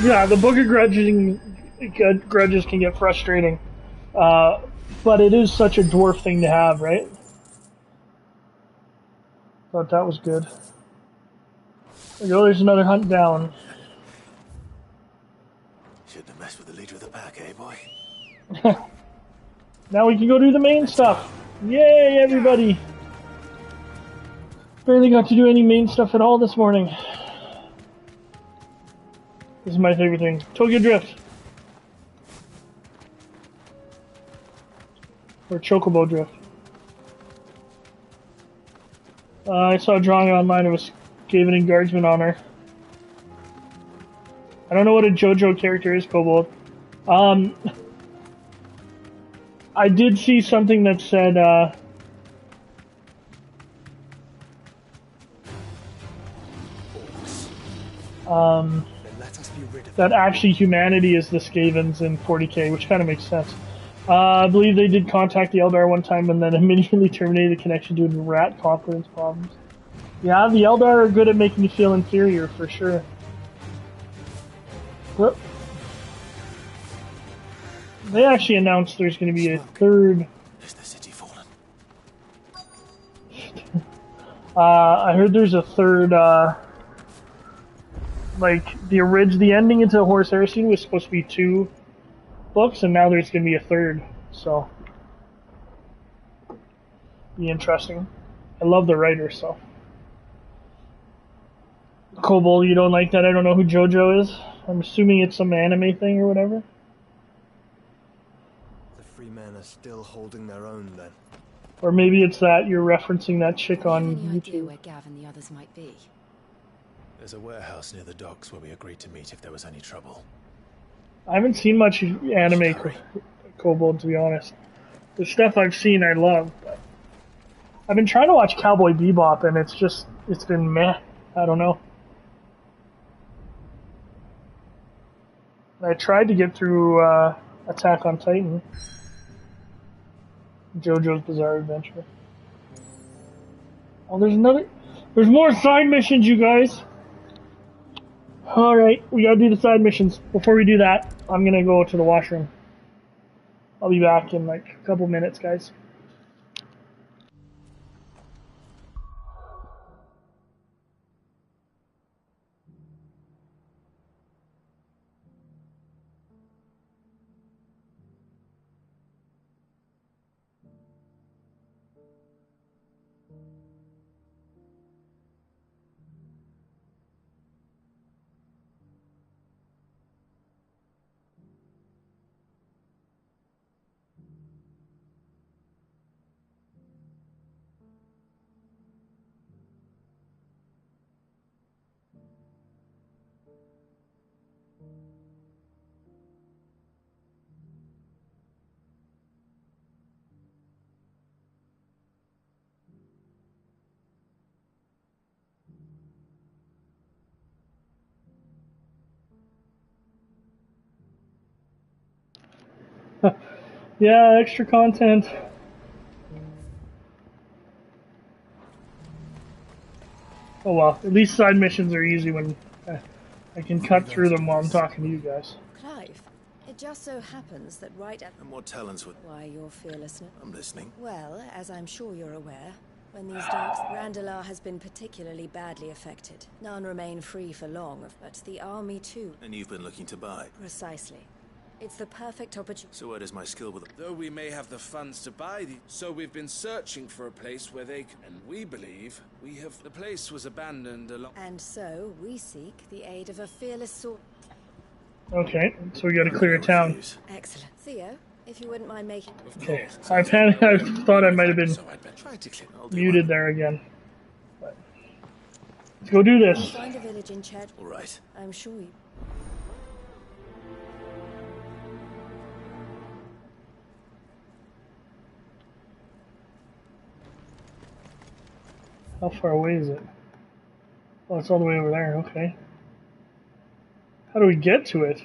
Yeah, the Book of Grudges can get frustrating. But it is such a dwarf thing to have, right? Thought that was good. There you go, there's another hunt down. Shouldn't have messed with the leader of the pack, eh, boy? Now we can go do the main stuff. Yay, everybody! Barely got to do any main stuff at all this morning. This is my favorite thing. Tokyo Drift. Or Chocobo Drift. I saw a drawing online of a Skaven and Guardsman on her. I don't know what a JoJo character is, Kobold. I did see something that said, that actually humanity is the Skavens in 40k, which kind of makes sense. I believe they did contact the Eldar one time and then immediately terminated the connection due to rat confidence problems. Yeah, the Eldar are good at making you feel inferior, for sure. Whoop. They actually announced there's going to be a third... Is the city fallen? I heard there's a third, like, the ending into Horus Heresy was supposed to be 2 books, and now there's going to be a third, so... Be interesting. I love the writer, so... Kobold, you don't like that? I don't know who JoJo is. I'm assuming it's some anime thing or whatever. The free men are still holding their own, then. Or maybe it's that you're referencing that chick on Any idea YouTube. where Gav and the others might be? There's a warehouse near the docks where we agreed to meet if there was any trouble. I haven't seen much anime Kobold, to be honest. The stuff I've seen I love, but I've been trying to watch Cowboy Bebop and it's been meh. I don't know. I tried to get through Attack on Titan. JoJo's Bizarre Adventure. Oh, there's more side missions, you guys! Alright, we gotta do the side missions. Before we do that, I'm gonna go to the washroom. I'll be back in like a couple minutes, guys. Yeah, extra content. Oh well, at least side missions are easy when I can cut through them while I'm talking to you guys. Clive, it just so happens that right at... And what talents would... Why, your fearlessness. I'm listening. Well, as I'm sure you're aware, when these darks... Randalar has been particularly badly affected. None remain free for long, but the army too. And you've been looking to buy. Precisely. It's the perfect opportunity. So where does my skill with... Though we may have the funds to buy the... So we've been searching for a place where they can... And we believe we have... The place was abandoned along... And so, we seek the aid of a fearless sword... Okay, so we gotta clear a town. Excellent. Theo, if you wouldn't mind making... Okay, I thought I might have been muted there again. But let's go do this. Find a village in Ched. All right. I'm sure you... How far away is it? Oh, it's all the way over there, okay. How do we get to it?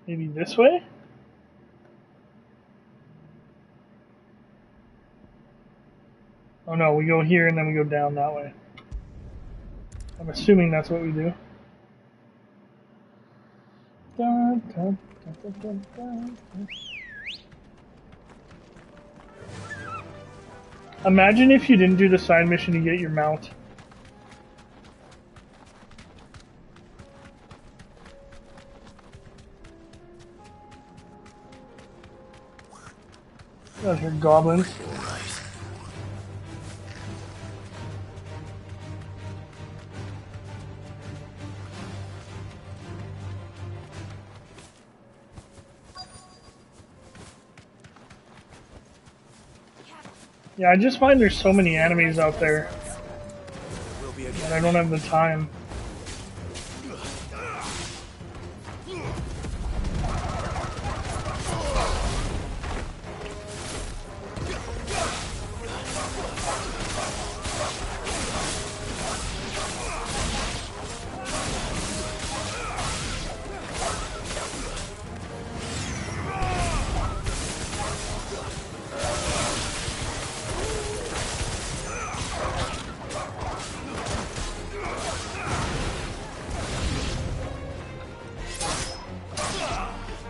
Maybe this way? Oh no, we go here and then we go down that way. I'm assuming that's what we do. Dun, dun, dun, dun, dun, dun, dun. Imagine if you didn't do the side mission to get your mount. Those are goblins. Yeah, I just find there's so many enemies out there, and I don't have the time.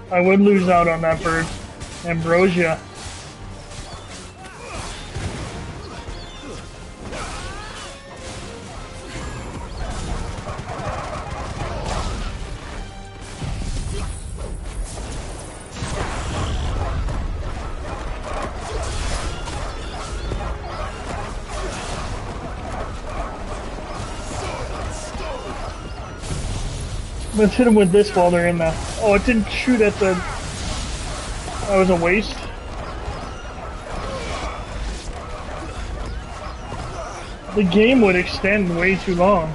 I would lose out on that bird. Ambrosia. Let's hit them with this while they're in there. Oh, it didn't shoot at the... That was a waste. The game would extend way too long.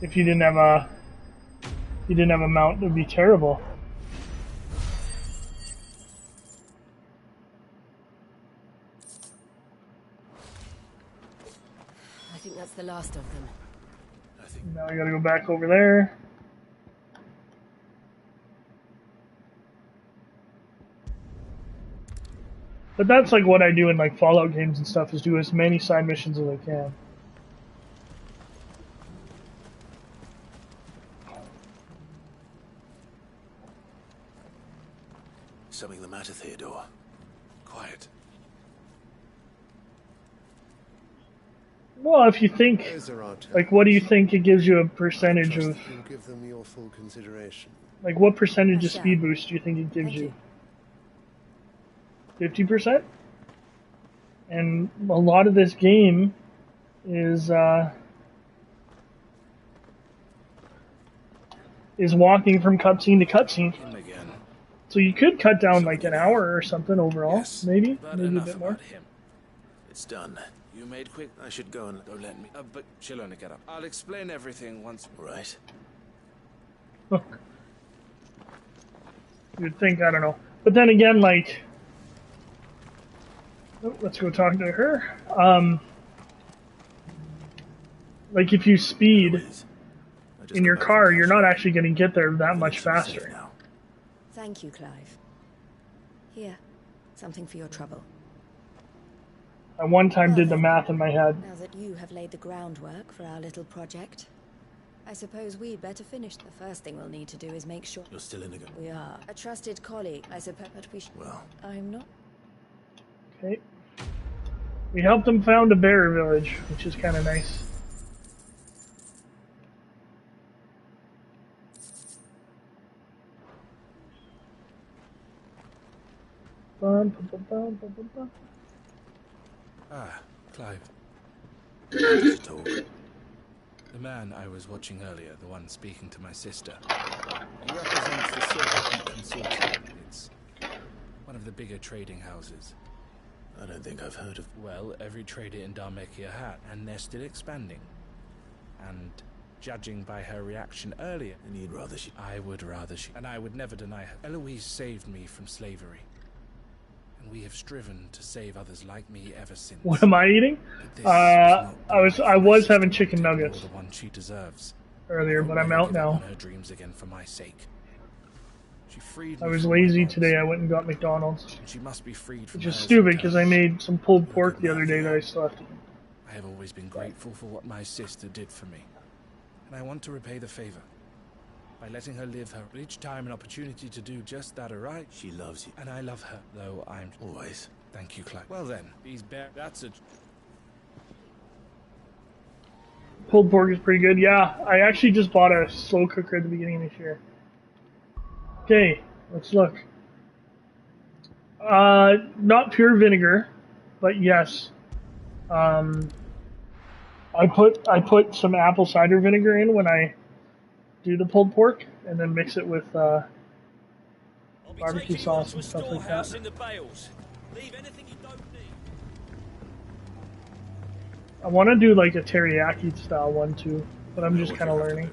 If you didn't have a... You didn't have a mount, it would be terrible. I think that's the last of them. Now I gotta go back over there. But that's like what I do in like Fallout games and stuff, is do as many side missions as I can. Something the matter, Theodore? Quiet. Well, if you think, like, what do you think it gives you a percentage of? You'll give them your full consideration. Like, what percentage of speed boost do you think it gives you? 50%? And a lot of this game is walking from cutscene to cutscene. So you could cut down like an hour or something overall, Yes, maybe but a enough bit more. about him. It's done. You made quick. I should go and... Don't let me. But she'll only get up. I'll explain everything once. Right. You'd think, I don't know. But then again, like... Oh, let's go talk to her. Like, if you speed in your car, you're not actually going to get there that much faster. Thank you, Clive. Here, something for your trouble. I one time did the math in my head. Now that you have laid the groundwork for our little project, I suppose we'd better finish. The first thing we'll need to do is make sure... You're still in again. We are. A trusted colleague, I suppose, but we should... Well... I'm not... Okay. We helped them found a bear village, which is kind of nice. Ah, Clive. Talk. The man I was watching earlier, the one speaking to my sister. He represents the Silver Consortium. It's one of the bigger trading houses. I don't think I've heard of... Well, every trader in Dharmekia had, and they're still expanding. And judging by her reaction earlier... And you'd rather she... I would rather she... And I would never deny her. Eloise saved me from slavery. And we have striven to save others like me ever since. What am I eating? I was having chicken nuggets the one she deserves. earlier, but I'm out now. Her dreams again for my sake. She freed me I was from lazy my today. I went and got McDonald's, and she must be freed from which is hers stupid in because turn. I made some pulled pork the other day that I still have to eat. I have always been grateful for what my sister did for me, and I want to repay the favor by letting her live her each time an opportunity to do just that aright. She loves you. And I love her, though I'm... Always. Thank you, Clive. Well then, these bear... That's a... Pulled pork is pretty good. Yeah, I actually just bought a slow cooker at the beginning of this year. Okay, let's look. Not pure vinegar, but yes. I put some apple cider vinegar in when I do the pulled pork, and then mix it with barbecue sauce and stuff like that. In the bales. Leave anything you don't need. I want to do like a teriyaki style one too, but I'm just kind of learning.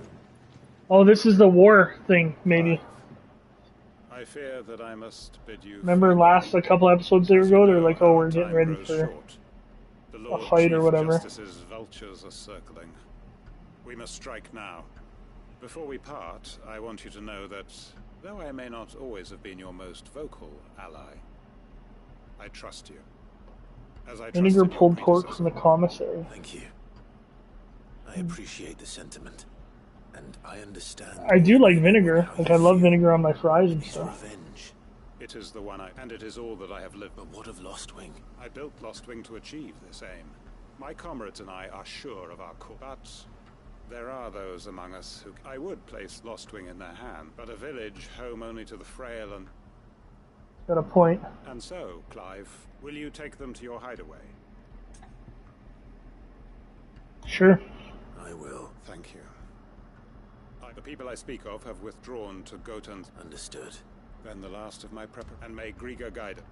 Oh, this is the war thing, maybe. I fear that I must bid you. Remember a couple episodes ago, they're like, oh, we're getting ready for a fight or whatever. Justice's vultures are circling. We must strike now. Before we part, I want you to know that, though I may not always have been your most vocal ally, I trust you. As I Vinegar pulled pork from the commissary. Thank you. I appreciate the sentiment, and I understand. I do like vinegar. Like I love vinegar on my fries and stuff. Revenge. It is the one and it is all that I have lived. But what of Lost Wing? I built Lost Wing to achieve this aim. My comrades and I are sure of our course, but there are those among us who I would place Lost Wing in their hand, but a village home only to the frail and... Got a point. And so, Clive, will you take them to your hideaway? Sure. I will. Thank you. The people I speak of have withdrawn to Gotan. Understood. Then the last of my prepper, and may Griga guide it.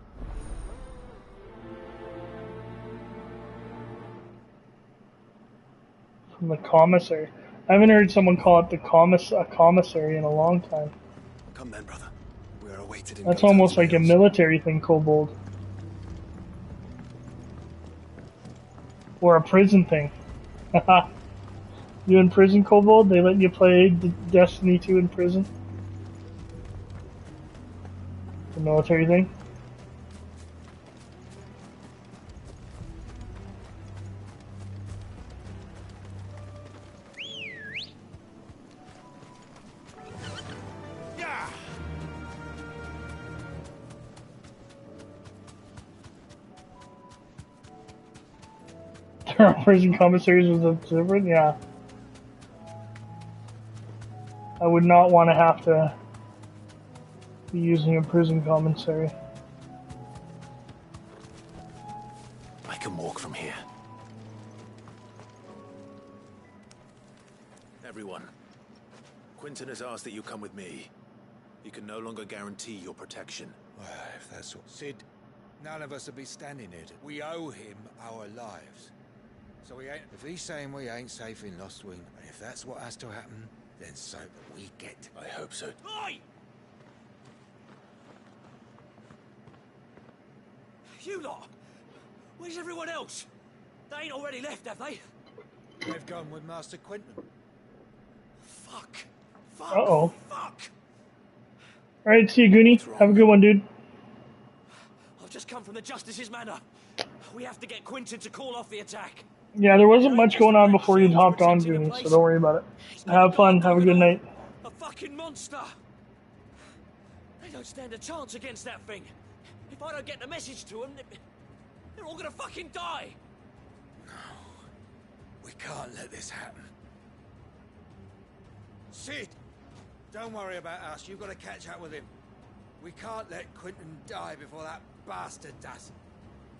From the commissary. I haven't heard someone call it a commissary in a long time. Come then, brother. We are awaited in That's almost like a military thing, Kobold. Or a prison thing. Haha. You in prison, Kobold? They let you play Destiny 2 in prison? The military thing? Prison commissaries was different? Yeah. I would not want to have to be using a prison commissary. I can walk from here. Everyone, Quentin has asked that you come with me. He can no longer guarantee your protection. Well, if that's what... Sid, none of us will be standing here. We owe him our lives. So we ain't... If he's saying we ain't safe in Lost Wing, and if that's what has to happen, then so we get... I hope so. Oi! You lot! Where's everyone else? They ain't already left, have they? They've gone with Master Quentin. Fuck. Uh-oh. Fuck! Alright, see you, Goonie. Have a good one, dude. I've just come from the Justice's manor. We have to get Quentin to call off the attack. Yeah, there wasn't much going on before you hopped on, Goonie, so don't worry about it. Have fun. Have a good night. A fucking monster! They don't stand a chance against that thing. If I don't get the message to them, they're all gonna fucking die! No. We can't let this happen. Sid! Don't worry about us. You've got to catch up with him. We can't let Quentin die before that bastard does.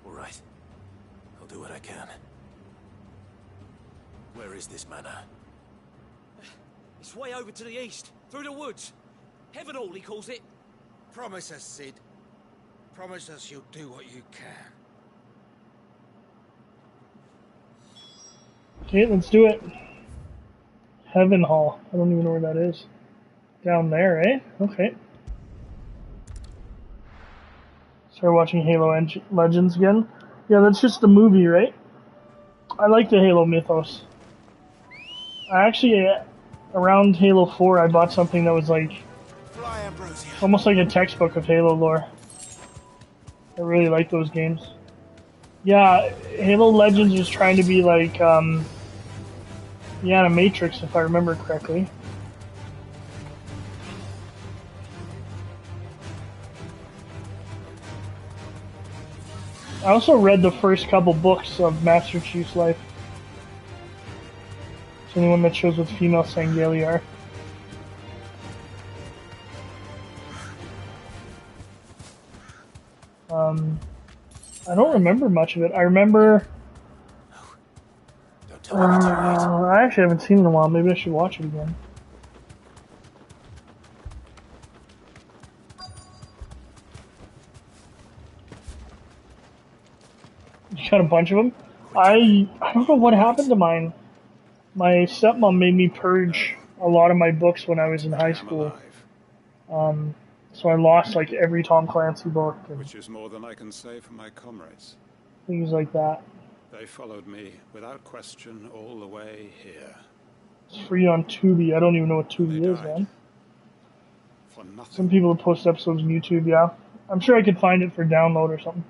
All right. I'll do what I can. Where is this manor? It's way over to the east, through the woods. Heavenhall, he calls it. Promise us, Sid. Promise us you'll do what you can. Okay, let's do it. Heavenhall. I don't even know where that is. Down there, eh? Okay. Start watching Halo Legends again. Yeah, that's just the movie, right? I like the Halo mythos. I actually, around Halo 4, I bought something that was like, almost like a textbook of Halo lore. I really like those games. Yeah, Halo Legends was trying to be like, the Animatrix, if I remember correctly. I also read the first couple books of Master Chief's life. It's the only one that shows what female Sangalia are. I don't remember much of it. I remember... I actually haven't seen it in a while. Maybe I should watch it again. You got a bunch of them? I don't know what happened to mine. My stepmom made me purge a lot of my books when I was in high school. So I lost like every Tom Clancy book and Which is more than I can say for my comrades. things like that. They followed me without question all the way here. It's free on Tubi. I don't even know what Tubi is, man. For nothing. Some people have posted episodes on YouTube, yeah. I'm sure I could find it for download or something.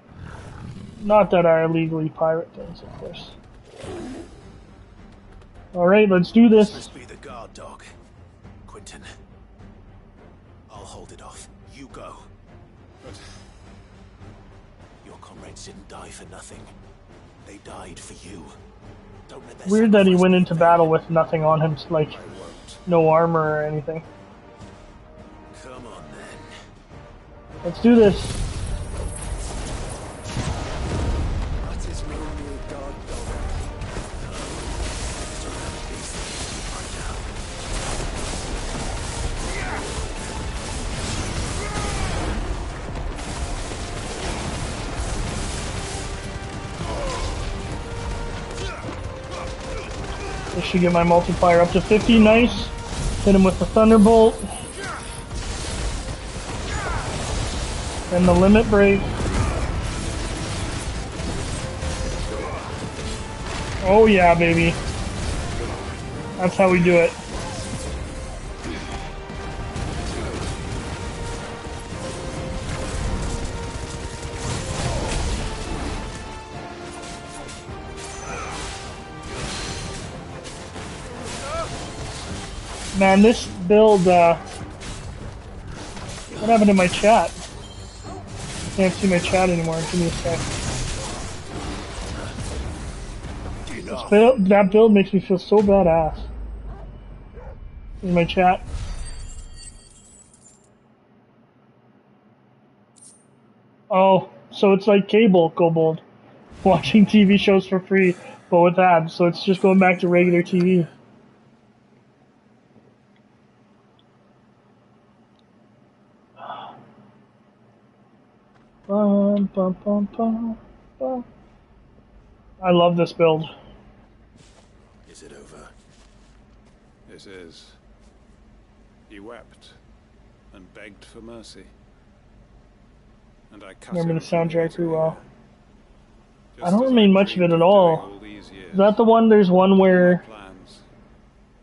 Not that I illegally pirate things, of course. Alright, let's do this. Let's be the guard dog. Quentin. I'll hold it off. You go. But your comrades didn't die for nothing. They died for you. Don't let that Weird that he went into battle with nothing on him, like no armor or anything. Come on then. Let's do this. That is really a guard dog. This should get my multiplier up to 50, nice. Hit him with the Thunderbolt. And the Limit Break. Oh yeah, baby. That's how we do it. Man, this build, what happened to my chat? Can't see my chat anymore, give me a sec. That build makes me feel so badass. In my chat. Oh, so it's like cable, Kobold. Watching TV shows for free, but with ads, so it's just going back to regular TV. Bum, bum, bum, bum, bum. I love this build. Is it over? it is. He wept and begged for mercy. And I cut Remember him the soundtrack pretty well. just I don't as remember much of it at all. Is that the one? There's one where plans,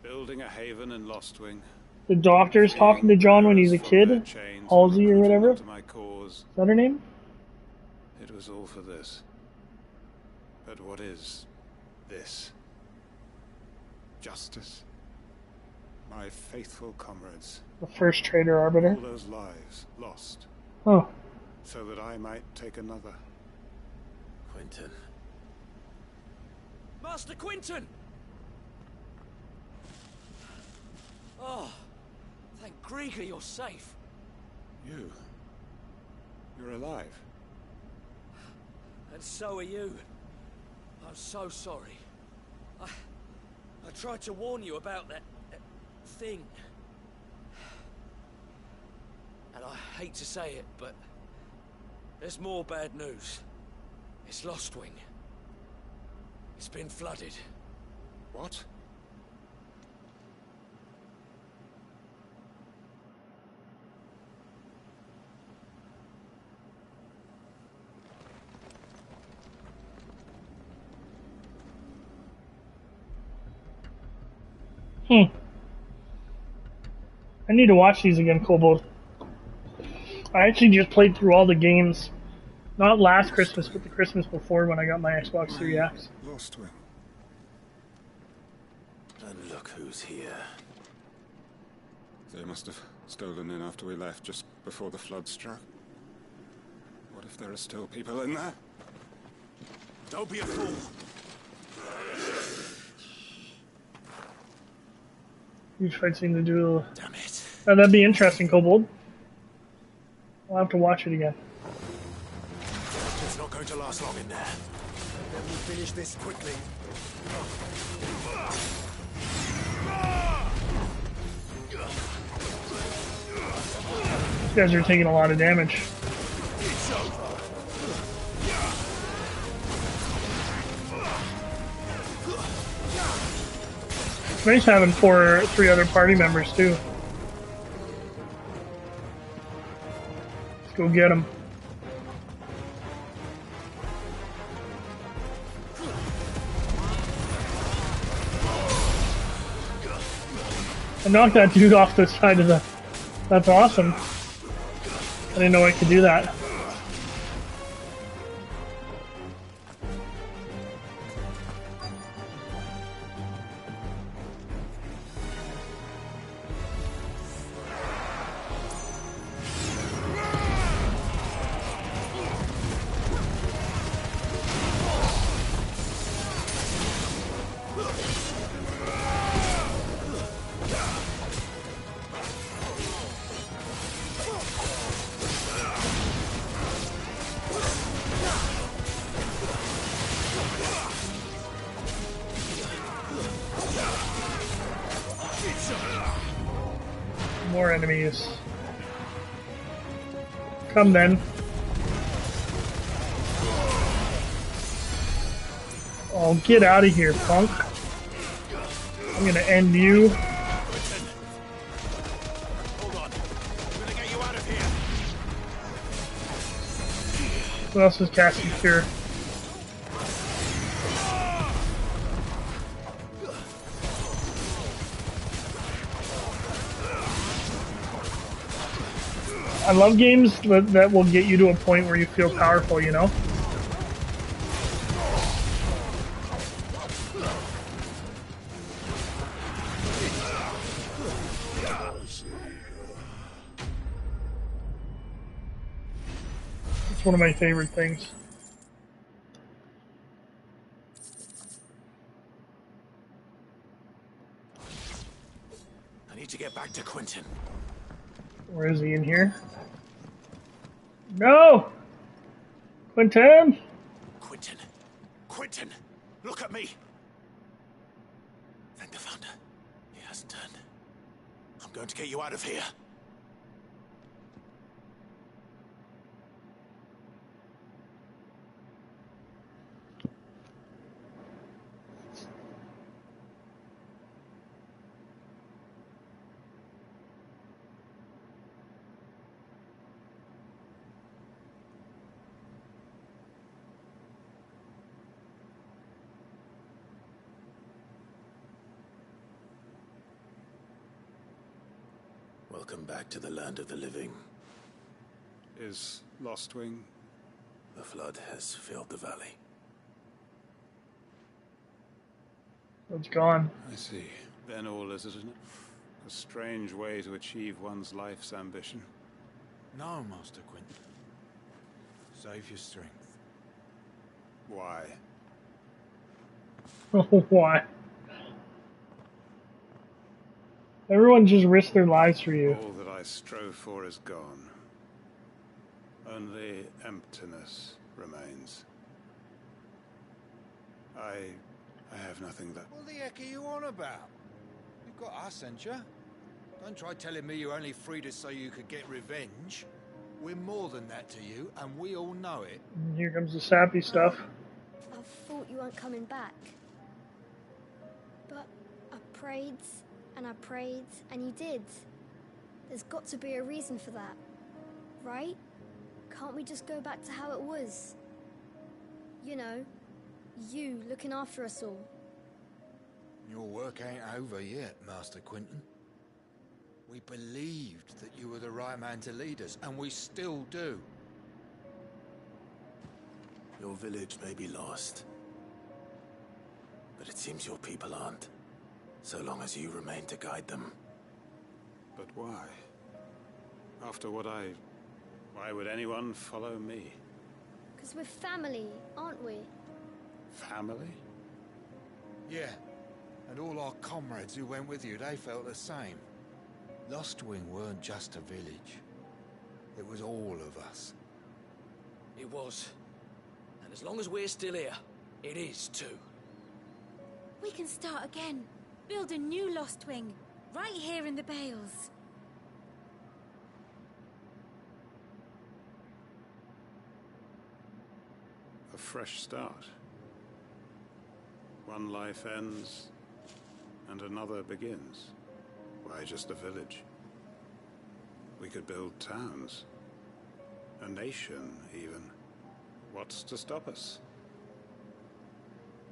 building a haven in Lostwing. the doctor's talking to John when he's a kid, Halsey or whatever. Is My cause. that her name? It was all for this. But what is this? Justice. My faithful comrades. The first traitor arbiter. All those lives lost. Oh. So that I might take another. Quentin. Master Quinton! Oh, thank Grieger you're safe. You're alive. And so are you. I'm so sorry. I tried to warn you about that thing. And I hate to say it, but there's more bad news. It's Lostwing. It's been flooded. What? I need to watch these again, Kobold. I actually just played through all the games. Not last Christmas, but the Christmas before when I got my Xbox Series X. Lostwing. And look who's here. They must have stolen in after we left, just before the flood struck. What if there are still people in there? Don't be a fool. Huge fight scene to do. Damn it. Oh, that'd be interesting, Kobold. I'll have to watch it again. It's not going to last long in there. Let me finish this quickly. These guys are taking a lot of damage. It's over. It's nice having three other party members too. Let's go get them. I knocked that dude off the side of the... That's awesome. I didn't know I could do that. More enemies. Come then. Oh, get out of here, punk. I'm gonna end you. Hold on. I'm gonna get you out of here. Who else is casting Cure? I love games that will get you to a point where you feel powerful, you know? It's one of my favorite things. I need to get back to Quentin. Where is he, in here? No! Quentin! Quentin! Quentin! Look at me! Thank the Founder. He hasn't turned. I'm going to get you out of here. Welcome back to the land of the living. Is Lostwing? The flood has filled the valley. It's gone. I see. Then all is it? A strange way to achieve one's life's ambition. No, Master Quentin. Save your strength. Why? Why? Everyone just risked their lives for you. All that I strove for is gone. Only emptiness remains. I have nothing that... What the heck are you on about? You've got us, ain't you? Don't try telling me you only freed us so you could get revenge. We're more than that to you, and we all know it. Here comes the sappy stuff. I thought you weren't coming back. But I prayed, and I prayed, and you did. There's got to be a reason for that, right? Can't we just go back to how it was? You know, you looking after us all. Your work ain't over yet, Master Quentin. We believed that you were the right man to lead us, and we still do. Your village may be lost, but it seems your people aren't, so long as you remain to guide them. But why? After what why would anyone follow me? Because we're family, aren't we? Family? Yeah, and all our comrades who went with you, they felt the same. Lostwing weren't just a village. It was all of us. It was. And as long as we're still here, it is too. We can start again. Build a new Lostwing, right here in the Bales. A fresh start. One life ends, and another begins. Why just a village? We could build towns. A nation, even. What's to stop us?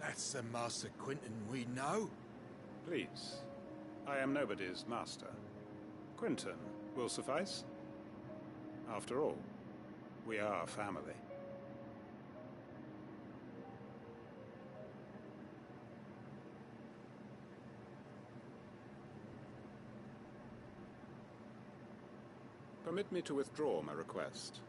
That's the Master Quentin we know. Please. I am nobody's master. Quentin will suffice. After all, we are family. Permit me to withdraw my request.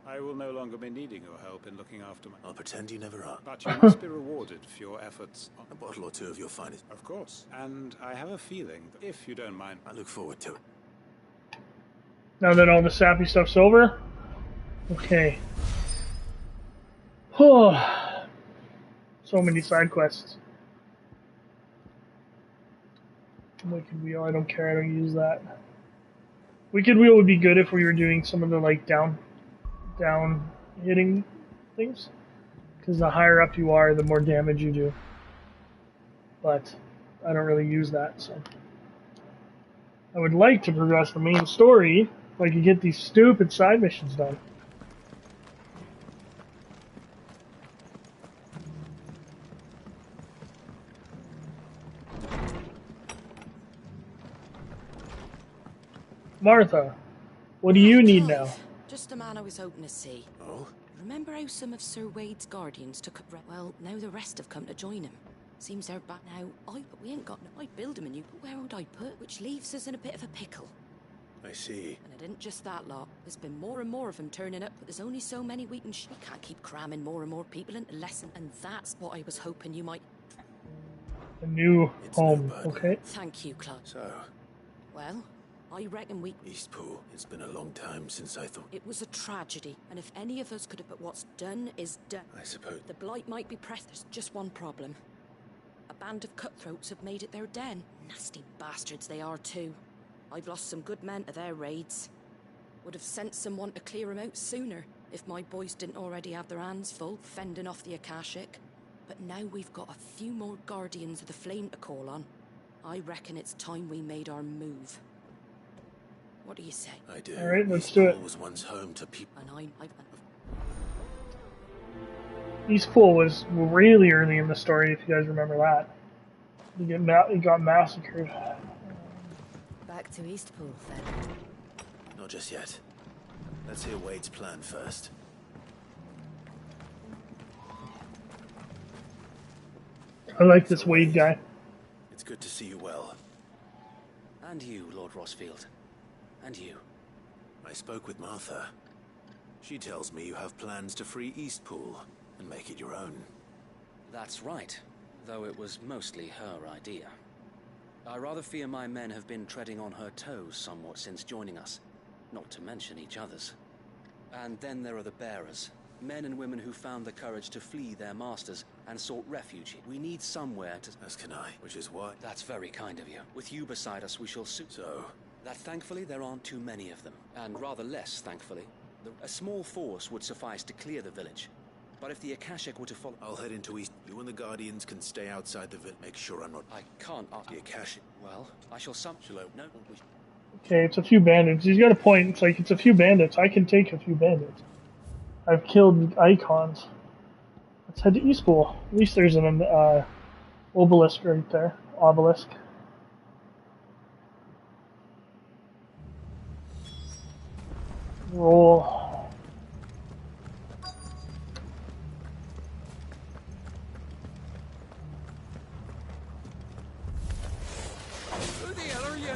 I will no longer be needing your help in looking after my... I'll pretend you never are. But you must be rewarded for your efforts. A bottle or two of your finest. Of course. And I have a feeling that if you don't mind... I look forward to it. Now that all the sappy stuff's over. Okay. Oh, so many side quests. Wicked Wheel, I don't care, I don't use that. Wicked Wheel would be good if we were doing some of the like down hitting things. Because the higher up you are, the more damage you do. But I don't really use that, so. I would like to progress the main story if I could get these stupid side missions done. Martha, what do you need now? Just the man I was hoping to see. Oh? Remember how some of Sir Wade's guardians took... Well, now the rest have come to join him. Seems they're back now. But we ain't got no... I'd build him a new... But where would I put? Which leaves us in a bit of a pickle. I see. And it isn't just that lot. There's been more and more of them turning up, but there's only so many we can... We can't keep cramming more and more people into lessons. And that's what I was hoping you might... A new home, okay? Thank you, Club. So... Well... I reckon we... Eastpool, it's been a long time since I thought... It was a tragedy, and if any of us could have... But what's done is done. I suppose... The Blight might be pressed. There's just one problem. A band of cutthroats have made it their den. Nasty bastards they are, too. I've lost some good men to their raids. Would have sent someone to clear them out sooner, if my boys didn't already have their hands full, fending off the Akashic. But now we've got a few more Guardians of the Flame to call on. I reckon it's time we made our move. What do you say? I do. Alright, let's do it. Was once home to people. And Eastpool was really early in the story, if you guys remember that. He got massacred. Back to Eastpool, then. Not just yet. Let's hear Wade's plan first. I like this Wade guy. It's good to see you well. And you, Lord Rossfield. And you. I spoke with Martha. She tells me you have plans to free Eastpool and make it your own. That's right, though it was mostly her idea. I rather fear my men have been treading on her toes somewhat since joining us, not to mention each other's. And then there are the bearers, men and women who found the courage to flee their masters and sought refuge. We need somewhere to... As can I, which is why... That's very kind of you. With you beside us, we shall suit... So... That thankfully there aren't too many of them, and rather less thankfully. A small force would suffice to clear the village. But if the Akashic were to follow... I'll head into East. You and the Guardians can stay outside the village. Make sure I'm not... I can't... The Akashic... Well, I shall Shall I... No, Okay, it's a few bandits. He's got a point. It's like, it's a few bandits. I can take a few bandits. I've killed icons. Let's head to Eastpool. At least there's an obelisk right there. Obelisk. Roll. Who the hell are you?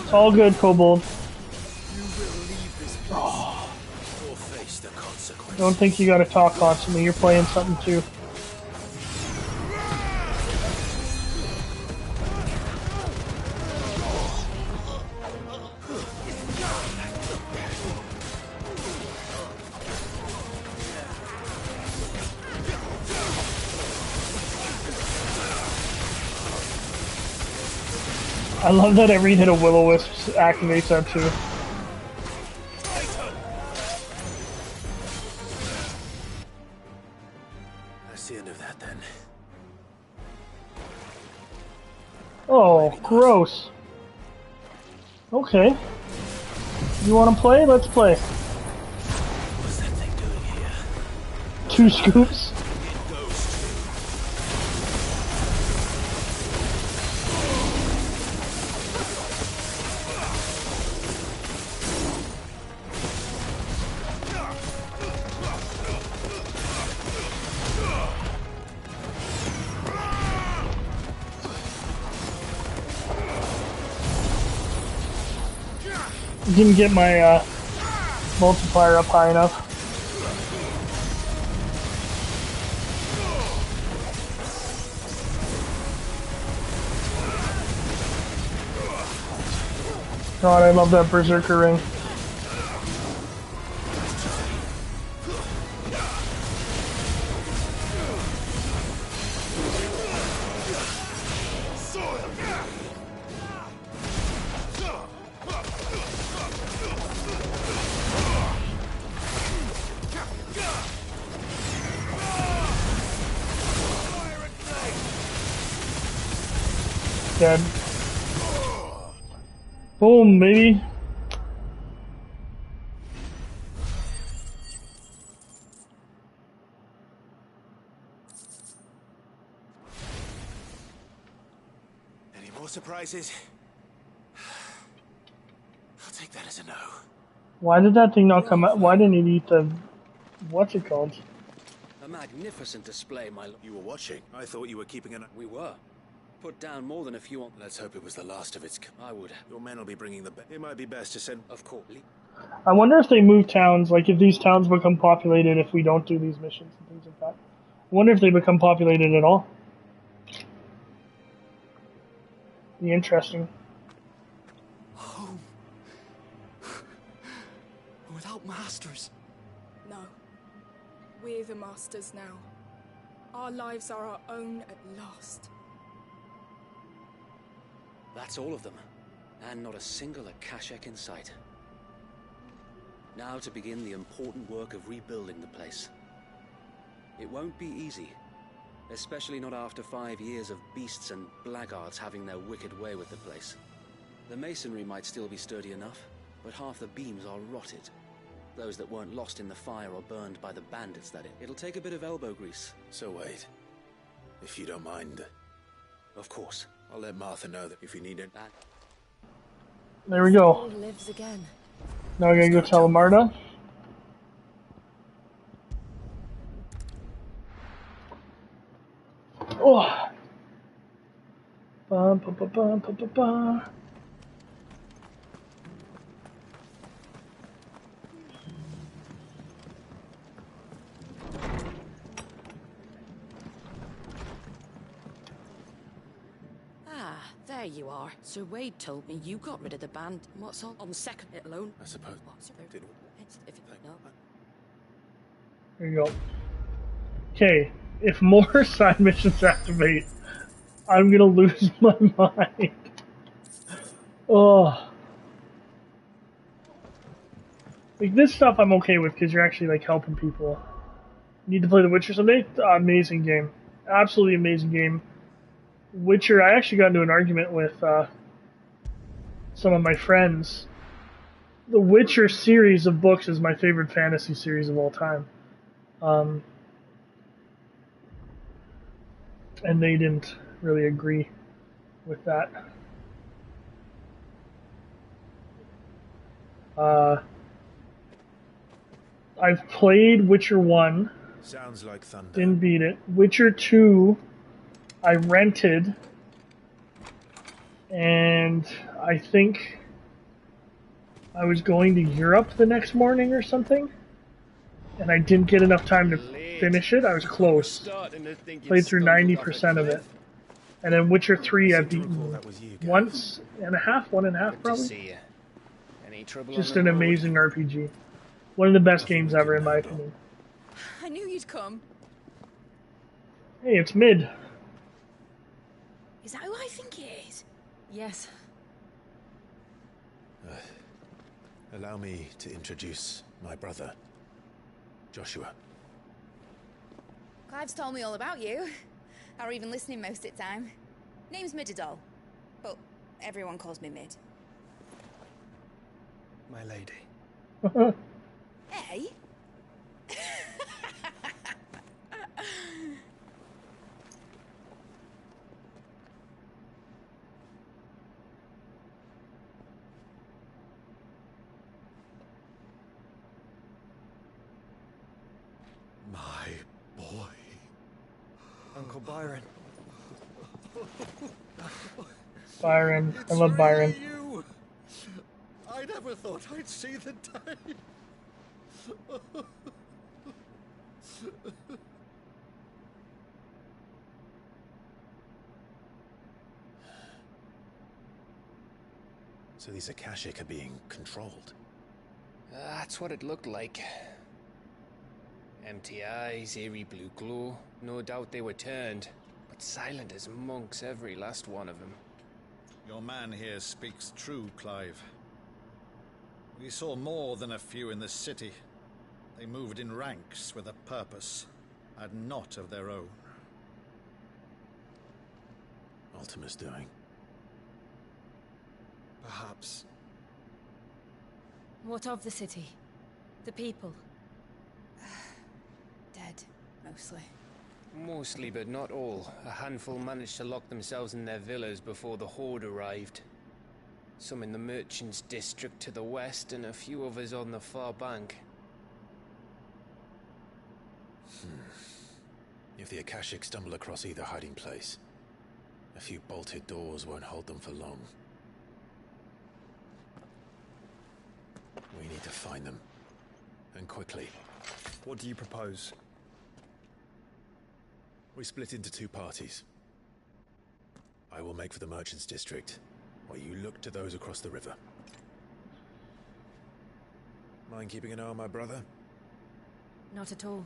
It's all good, Kobold. You will leave this place. Or face the consequences. Don't think you gotta talk constantly. You're playing something too. I love that every hit of Will-O-Wisp activates that too. That's the end of that then. Oh, gross. Okay. You want to play? Let's play. What's that thing doing here? 2 scoops. Didn't get my multiplier up high enough. God, I love that Berserker ring. Dead. Boom, baby. Any more surprises? I'll take that as a no. Why did that thing not come out? Why didn't it eat the... What's it called? A magnificent display, my lord. You were watching. I thought you were keeping an... We were. Put down more than a few on... Let's hope it was the last of its... I would. Your men will be bringing the... It might be best to send... Of course. I wonder if they move towns, like if these towns become populated if we don't do these missions and things like that. I wonder if they become populated at all. Be interesting. Home. Without masters. No. We're the masters now. Our lives are our own at last. That's all of them. And not a single Akashek in sight. Now to begin the important work of rebuilding the place. It won't be easy. Especially not after 5 years of beasts and blackguards having their wicked way with the place. The masonry might still be sturdy enough, but half the beams are rotted. Those that weren't lost in the fire or burned by the bandits, that is. It'll take a bit of elbow grease. So wait. If you don't mind. Of course. I'll let Martha know that if you need it. There we go. Lives again. Now I gotta go tell Marta. Oh. Bum, bum, bum, bum, bum, bum, bum. There you are. Sir Wade told me you got rid of the band. What's on second it alone? I suppose. Did no. There you go. Okay, if more side missions activate, I'm gonna lose my mind. Oh. Like, this stuff I'm okay with because you're actually, like, helping people. Need to play The Witcher someday? Amazing game. Absolutely amazing game. Witcher, I actually got into an argument with some of my friends. The Witcher series of books is my favorite fantasy series of all time. And they didn't really agree with that. I've played Witcher 1. Sounds like thunder. Didn't beat it. Witcher 2, I rented. And I think I was going to Europe the next morning or something. And I didn't get enough time to finish it. I was close. Played through 90% of it. And then Witcher 3 I've beaten once and a half probably. Just an amazing RPG. One of the best games ever in my opinion. I knew you'd come. Hey, it's mid. Is that who I think it is? Yes. Allow me to introduce my brother, Joshua. Clive's told me all about you. Or even listening most of the time. Name's Mididol. Everyone calls me Mid. My lady. Hey? My boy. Uncle Byron. Byron. I love Byron. You. I never thought I'd see the day. So these Akashic are being controlled? That's what it looked like. Empty eyes, eerie blue glow. No doubt they were turned, but silent as monks, every last one of them. Your man here speaks true, Clive. We saw more than a few in the city. They moved in ranks with a purpose, and not of their own. Ultima's doing. Perhaps. What of the city? The people? Dead, mostly. Mostly, but not all. A handful managed to lock themselves in their villas before the Horde arrived. Some in the Merchants' District to the west, and a few others on the far bank. If the Akashic stumble across either hiding place, a few bolted doors won't hold them for long. We need to find them. And quickly. What do you propose? We split into two parties. I will make for the Merchants' District, while you look to those across the river. Mind keeping an eye on my brother? Not at all.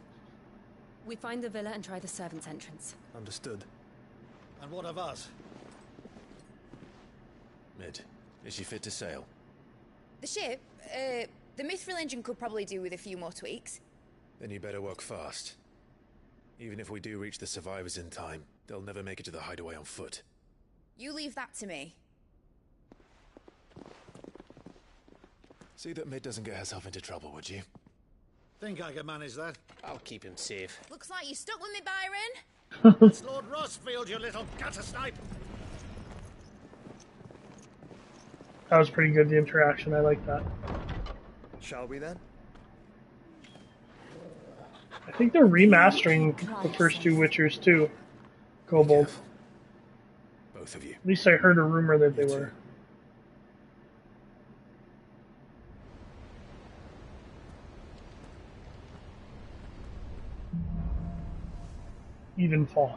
We find the villa and try the servants' entrance. Understood. And what of us? Mid, is she fit to sail? The ship, the Mithril engine could probably do with a few more tweaks. Then you better work fast. Even if we do reach the survivors in time, they'll never make it to the hideaway on foot. You leave that to me. See that Mid doesn't get herself into trouble, would you? Think I can manage that? I'll keep him safe. Looks like you stuck with me, Byron. It's Lord Rossfield, you little gutter snipe! That was pretty good, the interaction. I like that. Shall we then? I think they're remastering the first two Witchers too. Kobold. Both of you. At least I heard a rumor that they were. Evenfall.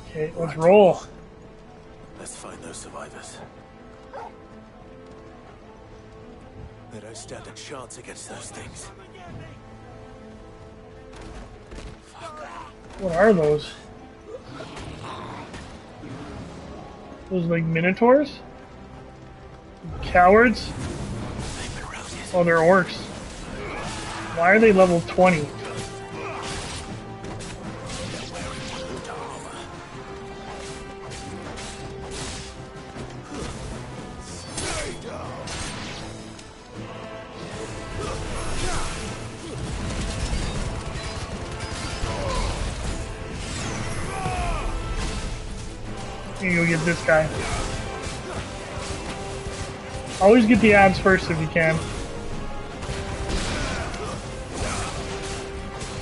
Okay, let's roll. Let's find those survivors. They don't stand a chance against those things. What are those? Those like minotaurs? Cowards? Oh, they're orcs. Why are they level 20? You go get this guy. Always get the ads first if you can.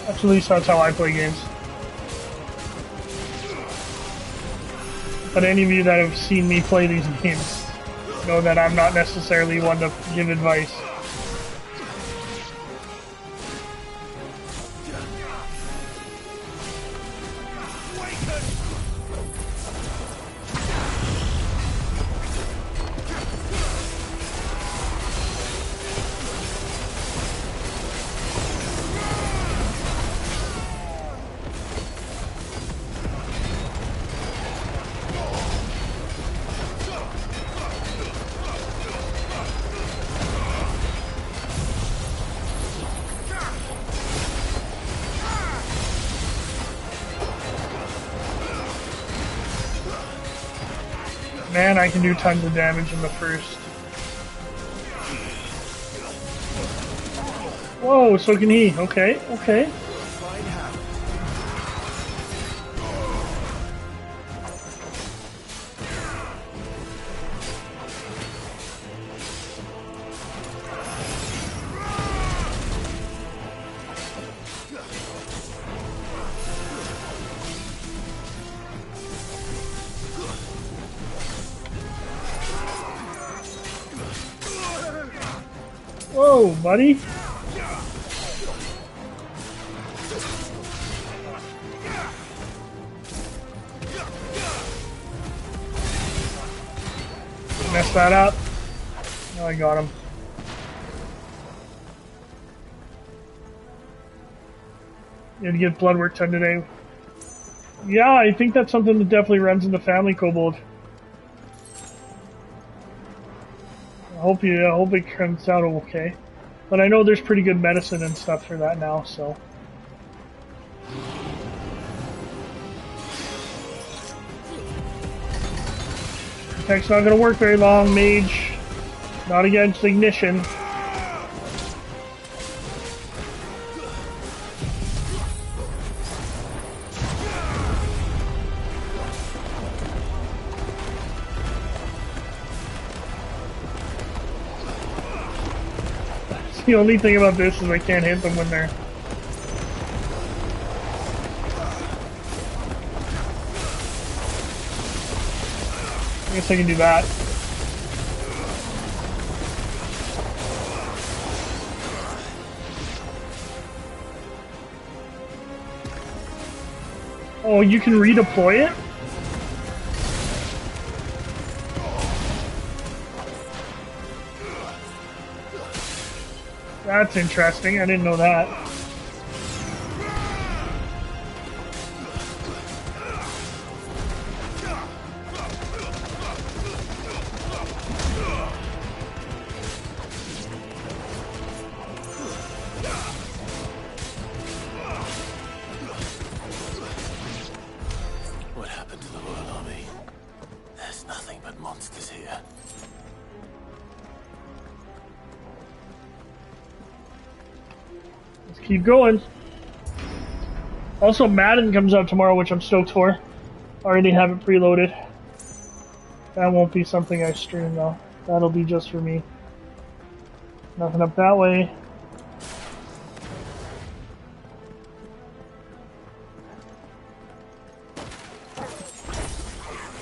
At least that's how I play games. But any of you that have seen me play these games know that I'm not necessarily one to give advice. Man, I can do tons of damage in the first. Whoa, so can he. Okay, okay. Whoa, buddy. Mess that up. Oh, I got him. You had to get blood work done today. Yeah, I think that's something that definitely runs in the family, Kobold. I hope it comes out okay. But I know there's pretty good medicine and stuff for that now, so. Tech's not gonna work very long, Mage. Not against Ignition. The only thing about this is I can't hit them when they're... I guess I can do that. Oh, you can redeploy it? That's interesting. I didn't know that. What happened to the Royal Army? There's nothing but monsters here. Let's keep going. Also, Madden comes out tomorrow, which I'm stoked for. Already have it preloaded. That won't be something I stream, though. That'll be just for me. Nothing up that way.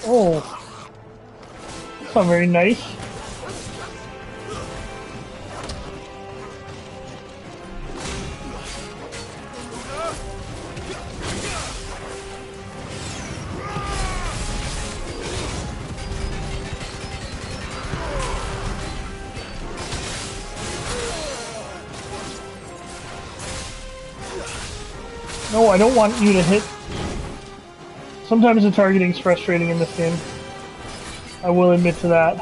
Oh. That's not very nice. No, I don't want you to hit. Sometimes the targeting's frustrating in this game. I will admit to that.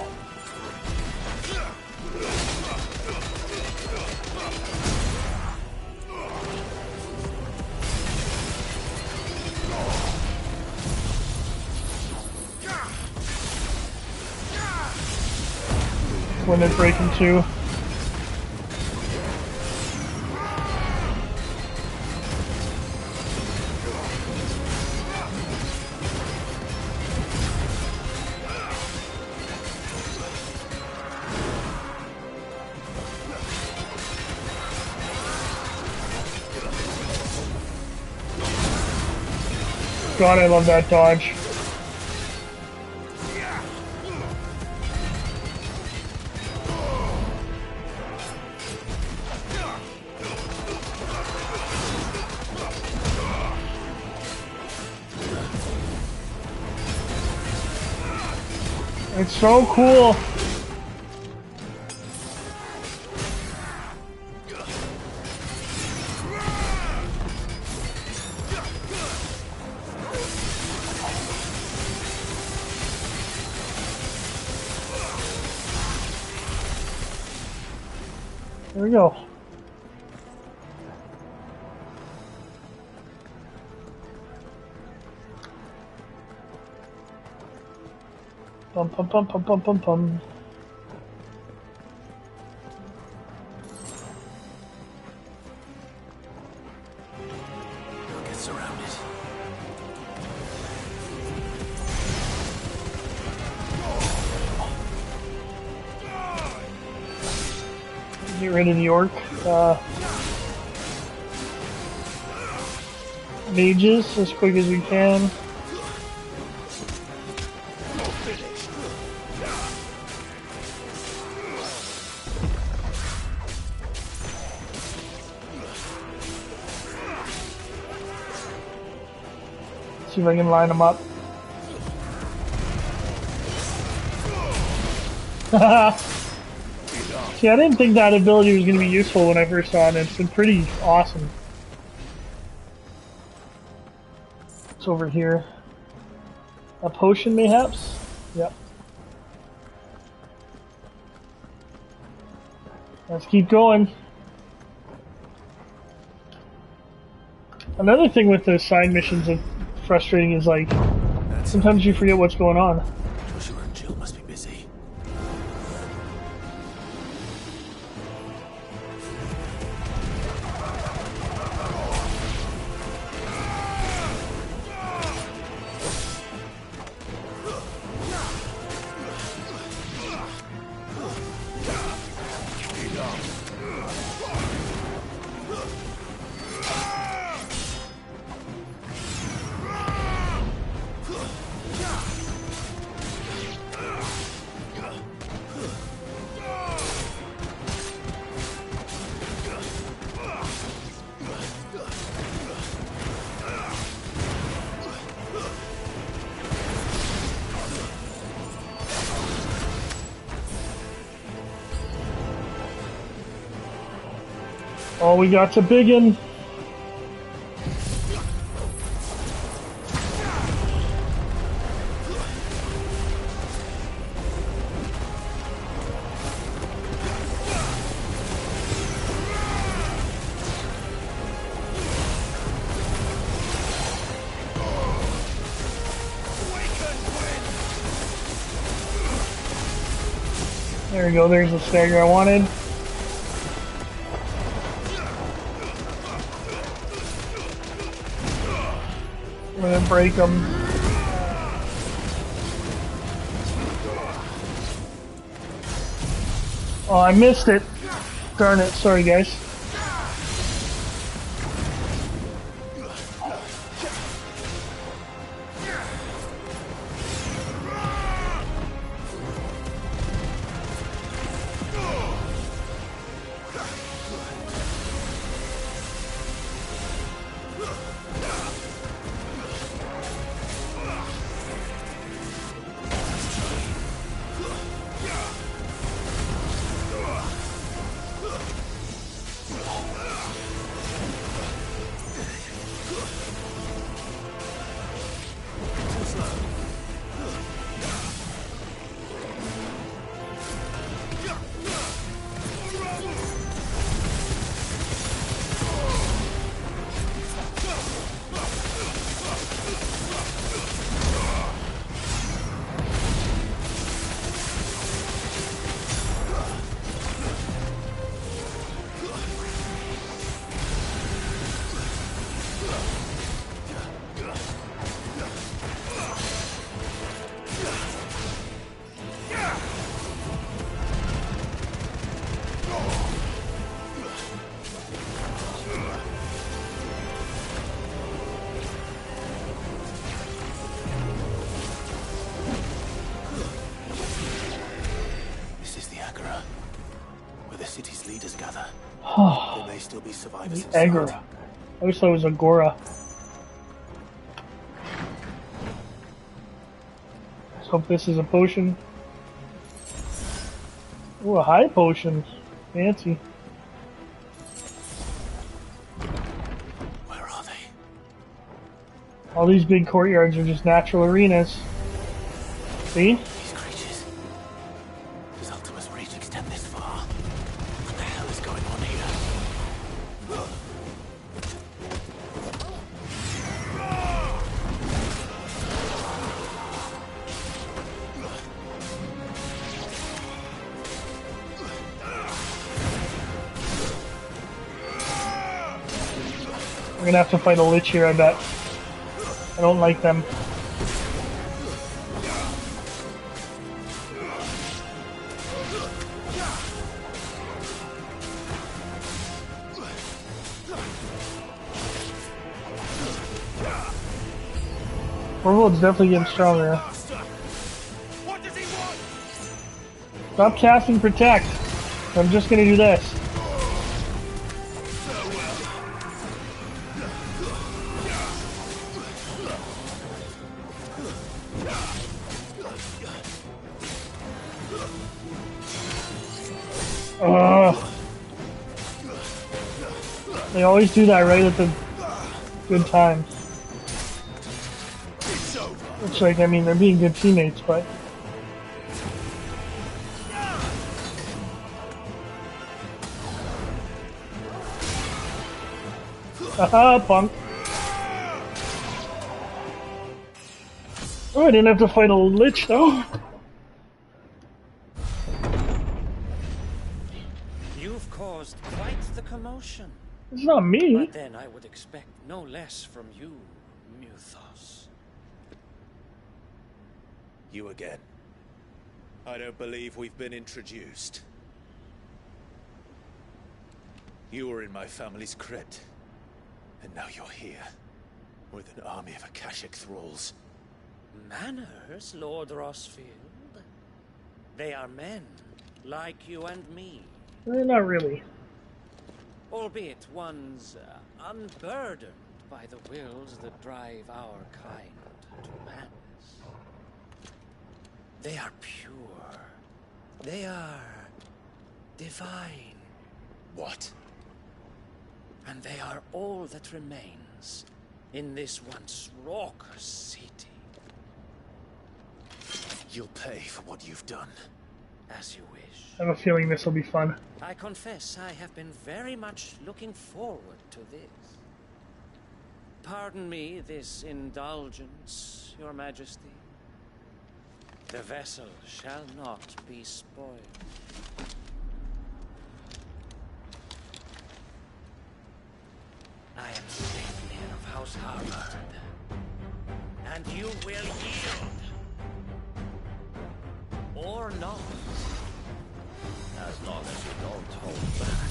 When they're breaking too. God, I love that dodge. It's so cool. There we go. Pum pum pum pum pum pum pum. Get surrounded. Get rid of the orc. Mages as quick as we can. See if I can line them up. See, I didn't think that ability was going to be useful when I first saw it, and it's been pretty awesome. It's over here. A potion, mayhaps? Yep. Let's keep going. Another thing with those side missions that's frustrating is, like, sometimes you forget what's going on. Joshua and Jill must be busy. Oh, we got to biggin. There we go, there's the stagger I wanted. I'm gonna break them. Oh, I missed it. Darn it, sorry guys. city's leaders gather. There may still be survivors The Agora. I wish that was Agora. Let's hope this is a potion. Ooh, a high potion. Fancy. Where are they? All these big courtyards are just natural arenas. See? These creatures. Does Ultima's reach extend this far? What the hell is going on here? We're gonna have to fight a lich here, I bet. I don't like them. Warlord's definitely getting stronger. Stop casting Protect. I'm just gonna do this. They always do that right at the good times. It's like, I mean, they're being good teammates, but... Haha, punk. Oh, I didn't have to fight a lich, though. You've caused quite the commotion. It's not me. But then I would expect no less from you, Muthos. You again. I don't believe we've been introduced. You were in my family's crypt. And now you're here, with an army of Akashic thralls. Manners, Lord Rossfield? They are men, like you and me. Not really. Albeit ones unburdened by the wills that drive our kind to madness. They are pure. They are divine. What? And they are all that remains in this once raucous city. You'll pay for what you've done. As you wish. I have a feeling this will be fun. I confess I have been very much looking forward to this. Pardon me this indulgence, Your Majesty. The vessel shall not be spoiled. I am Sleipnir of House Harvard, and you will yield. Or not. As long as you don't hold back.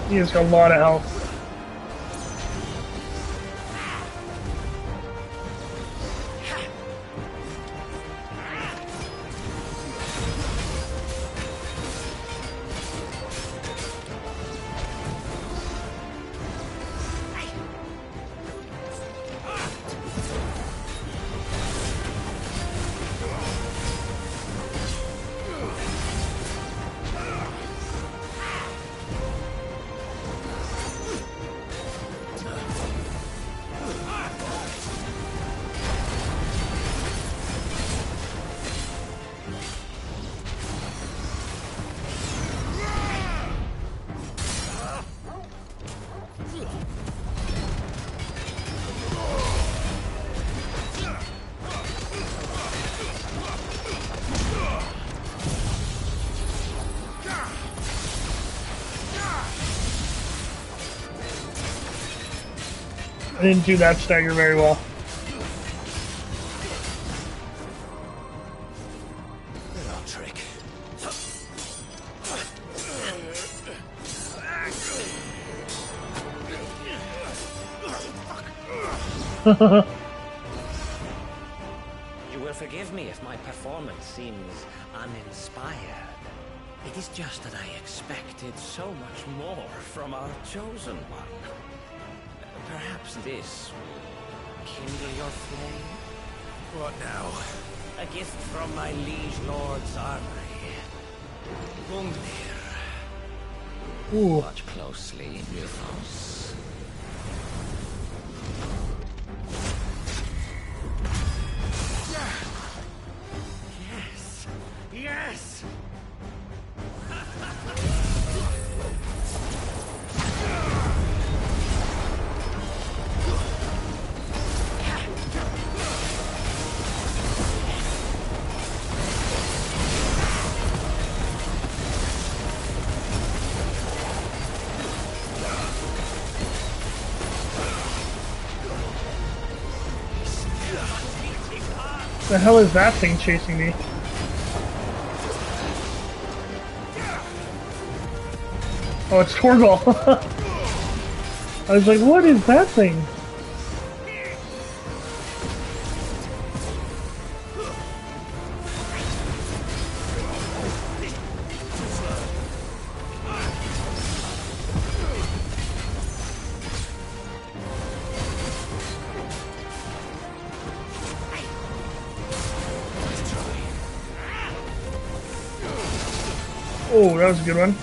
He has got a lot of health. I didn't do that stagger very well. Little trick. You will forgive me if my performance seems uninspired. It is just that I expected so much more from our chosen one. Perhaps this will kindle your flame? What now? A gift from my liege lord's armory. Gungnir. Watch closely, Muthos. The hell is that thing chasing me? Oh, it's Torgal. I was like, what is that thing? Oh, that was a good one.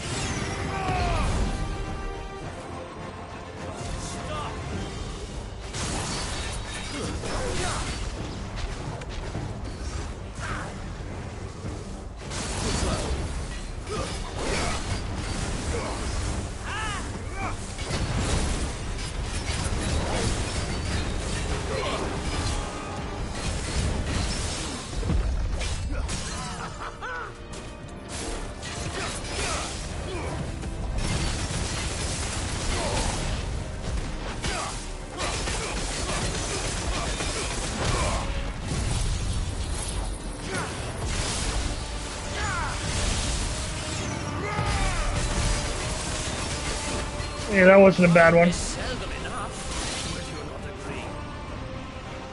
Yeah, that wasn't a bad one. Seldom enough, would you not agree?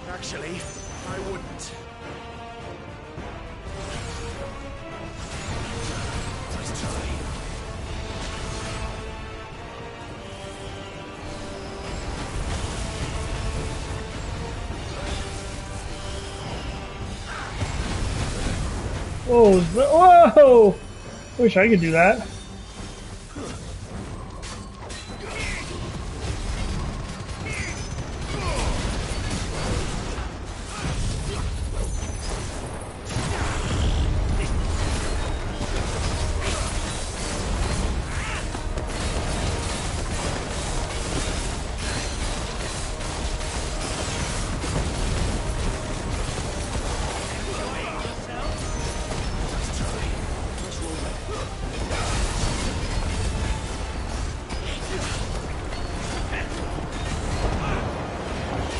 Actually, I wouldn't. Let's try. Whoa! Wish I could do that.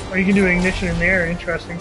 Or you can do ignition in the air, interesting.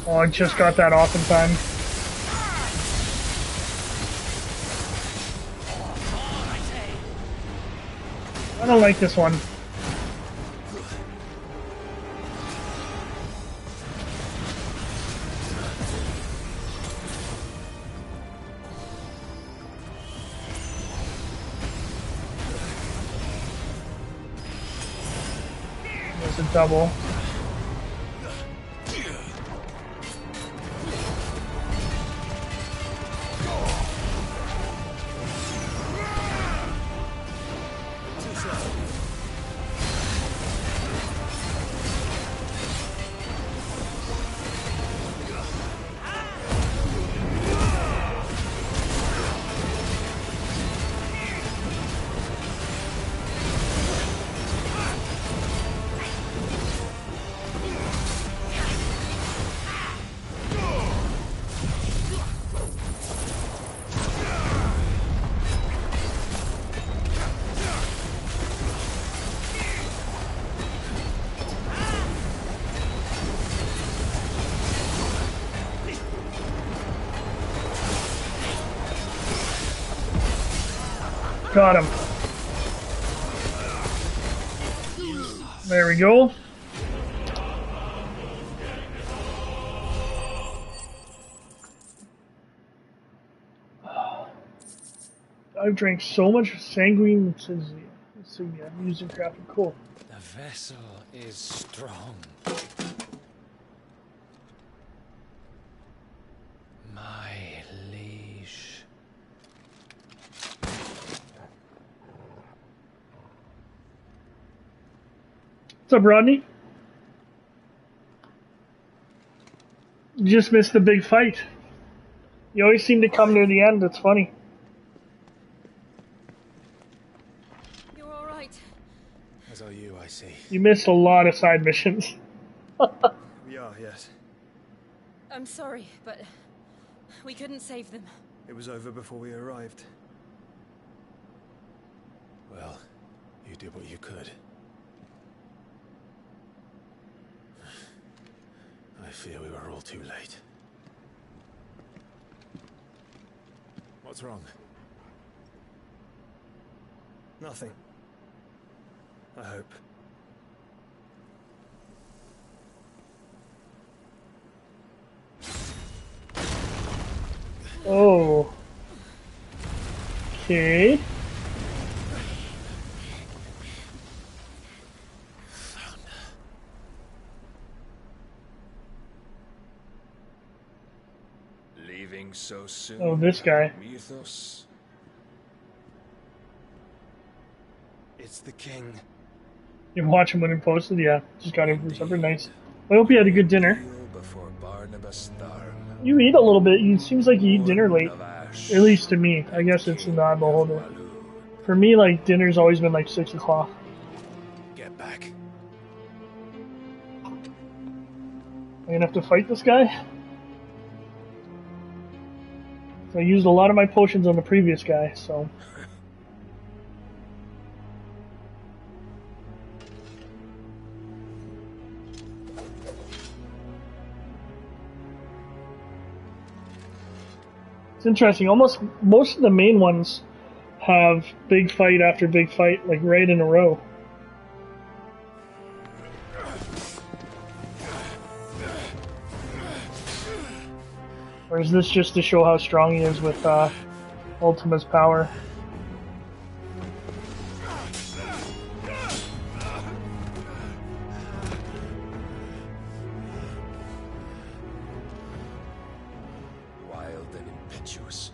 Oh, I just got that off in time. I don't like this one. There's a double. Got him. There we go. I've drank so much sanguine insignia. I'm using crafted coal. The vessel is strong. My liege. What's up, Rodney? You just missed the big fight. You always seem to come near the end. It's funny. You're all right. As are you, I see. You missed a lot of side missions. We are, yes. I'm sorry, but we couldn't save them. It was over before we arrived. Well, you did what you could. I fear we were all too late. What's wrong? Nothing. I hope. Oh. Okay. Leaving so soon. Oh, this guy. Mythos. It's the king. You watch him when he posted? Yeah. Just got him from supper. Nice. I hope you had a good dinner. Before Barnabas Tharm. You eat a little bit. It seems like you eat dinner late. At least to me. I guess it's not beholder. For me, like, dinner's always been like 6 o'clock. Get back. I'm gonna have to fight this guy? So I used a lot of my potions on the previous guy, so... It's interesting. Almost most of the main ones have big fight after big fight, like right in a row. Or is this just to show how strong he is with Ultima's power? Wild and impetuous.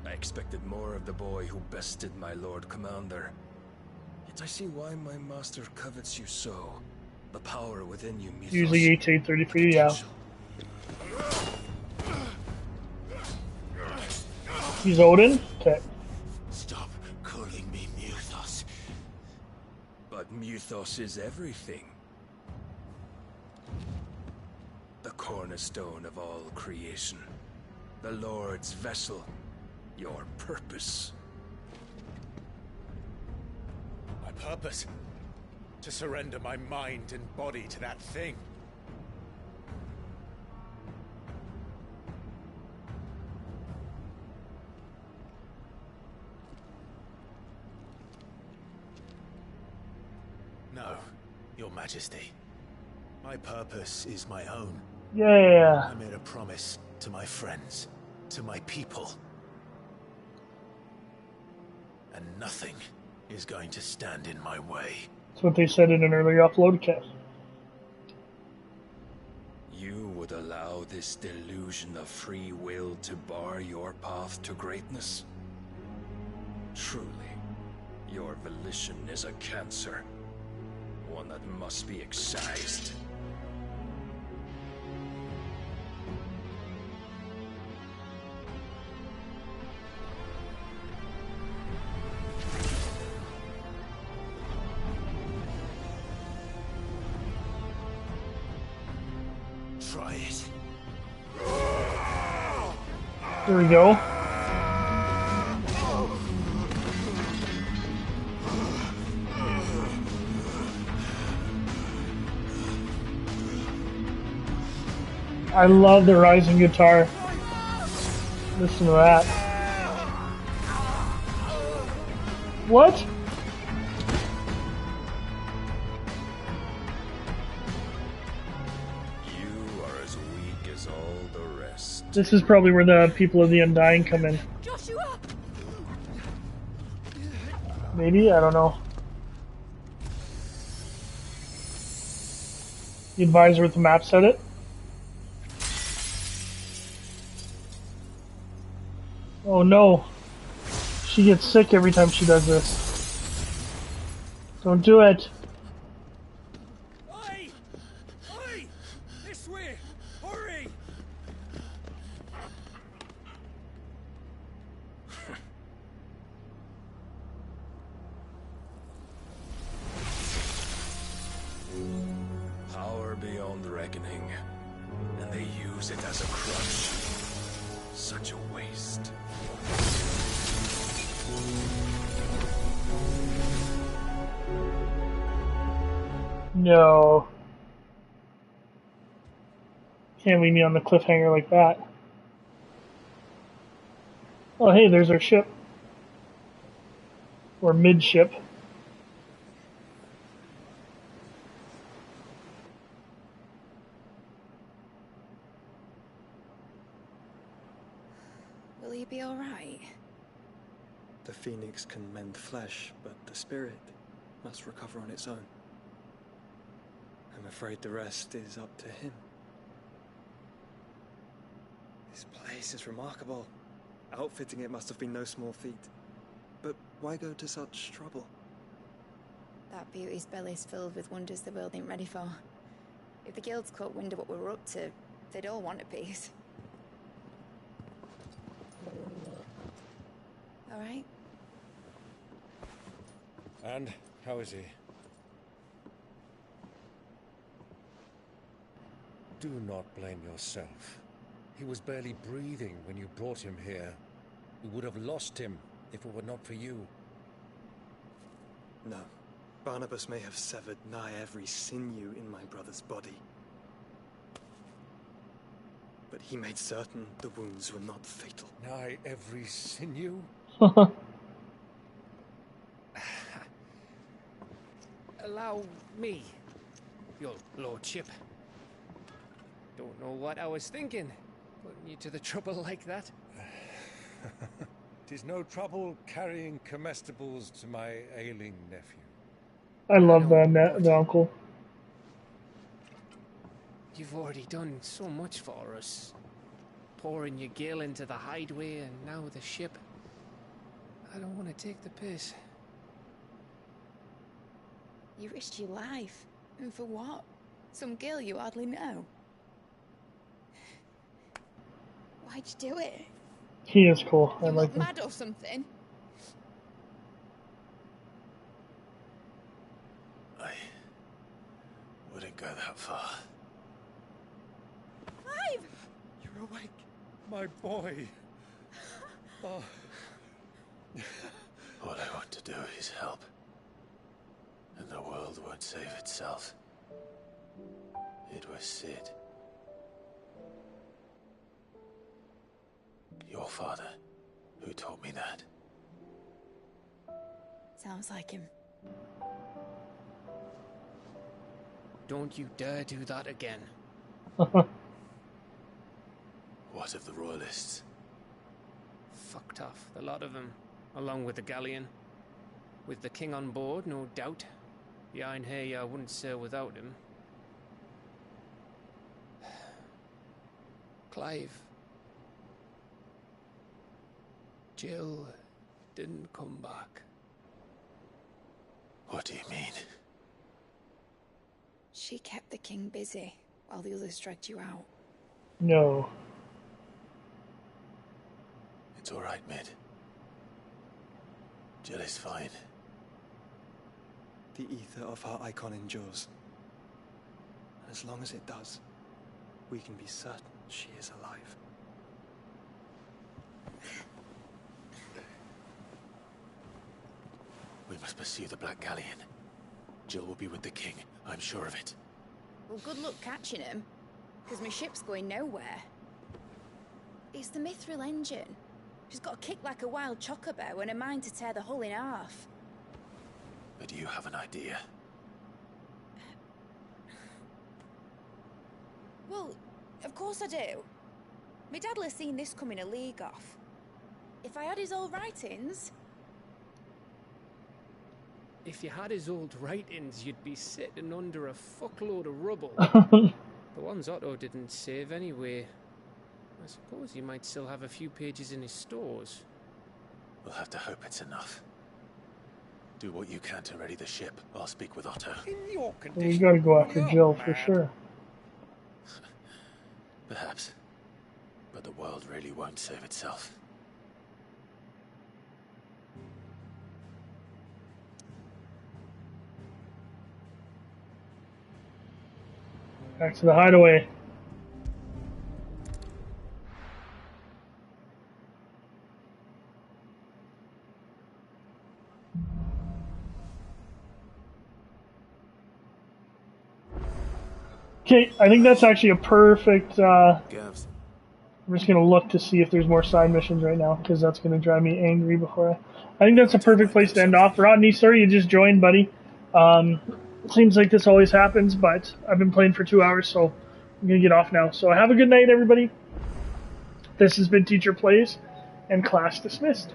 I expected more of the boy who bested my Lord Commander. Yet I see why my master covets you so. The power within you, Mythos. Usually 8 to 8:30 for you, yeah. He's Odin? Okay. Stop calling me Mythos. But Mythos is everything. The cornerstone of all creation. The Lord's vessel. Your purpose. My purpose? To surrender my mind and body to that thing. No, Your Majesty. My purpose is my own. Yeah. I made a promise to my friends, to my people. And nothing is going to stand in my way. That's what they said in an earlier upload cast. You would allow this delusion of free will to bar your path to greatness? Truly, your volition is a cancer. One that must be excised. Try it. There we go. I love the rising guitar. Listen to that. What? You are as weak as all the rest. This is probably where the people of the Undying come in. Joshua! Maybe? I don't know. The advisor with the map said it. Oh no. She gets sick every time she does this. Don't do it. as a crutch. Such a waste. No. Can't leave me on the cliffhanger like that. Oh, hey, there's our ship. Or midship. Will he be all right? The phoenix can mend flesh, but the spirit must recover on its own. I'm afraid the rest is up to him. This place is remarkable. Outfitting it must have been no small feat. But why go to such trouble? That beauty's belly's filled with wonders the world ain't ready for. If the guilds caught wind of what we're up to, they'd all want a piece. All right? And how is he? Do not blame yourself. He was barely breathing when you brought him here. We would have lost him if it were not for you. No. Barnabas may have severed nigh every sinew in my brother's body. But he made certain the wounds were not fatal. Nigh every sinew? Allow me, your lordship. Don't know what I was thinking, putting you to the trouble like that. 'Tis no trouble carrying comestibles to my ailing nephew. I love the uncle. You've already done so much for us. Pouring your gil into the hideaway and now the ship. I don't want to take the piss. You risked your life. And for what? Some girl you hardly know. Why'd you do it? He is cool. I You like look him. mad or something? I wouldn't go that far. Clive! You're awake, my boy. Oh. All I want to do is help. And the world won't save itself. It was Sid. Your father, who taught me that. Sounds like him. Don't you dare do that again. What of the royalists? Fucked off, the lot of them, along with the galleon. With the king on board, no doubt. Behind here, I wouldn't sail without him. Clive. Jill didn't come back. What do you mean? She kept the king busy while the others dragged you out. No. It's all right, Mid. Jill is fine. The ether of her icon endures. And as long as it does, we can be certain she is alive. We must pursue the Black Galleon. Jill will be with the king, I'm sure of it. Well, good luck catching him, because my ship's going nowhere. It's the Mithril engine. She's got a kick like a wild chocobo and a mind to tear the hull in half. But you have an idea. Well, of course I do. My dad'll have seen this coming a league off. If I had his old writings... If you had his old writings, you'd be sitting under a fuckload of rubble. The ones Otto didn't save anyway. I suppose he might still have a few pages in his stores. We'll have to hope it's enough. Do what you can to ready the ship. I'll speak with Otto. In your We condition, gotta go after you're Jill for mad. sure. Perhaps. But the world really won't save itself. Back to the hideaway. Okay, I think that's actually a perfect... Gavs. I'm just going to look to see if there's more side missions right now, because that's going to drive me angry before I think that's a perfect place to end off. Rodney, sorry you just joined, buddy. Seems like this always happens, but I've been playing for 2 hours, so I'm going to get off now. So have a good night, everybody. This has been Teacher Plays, and class dismissed.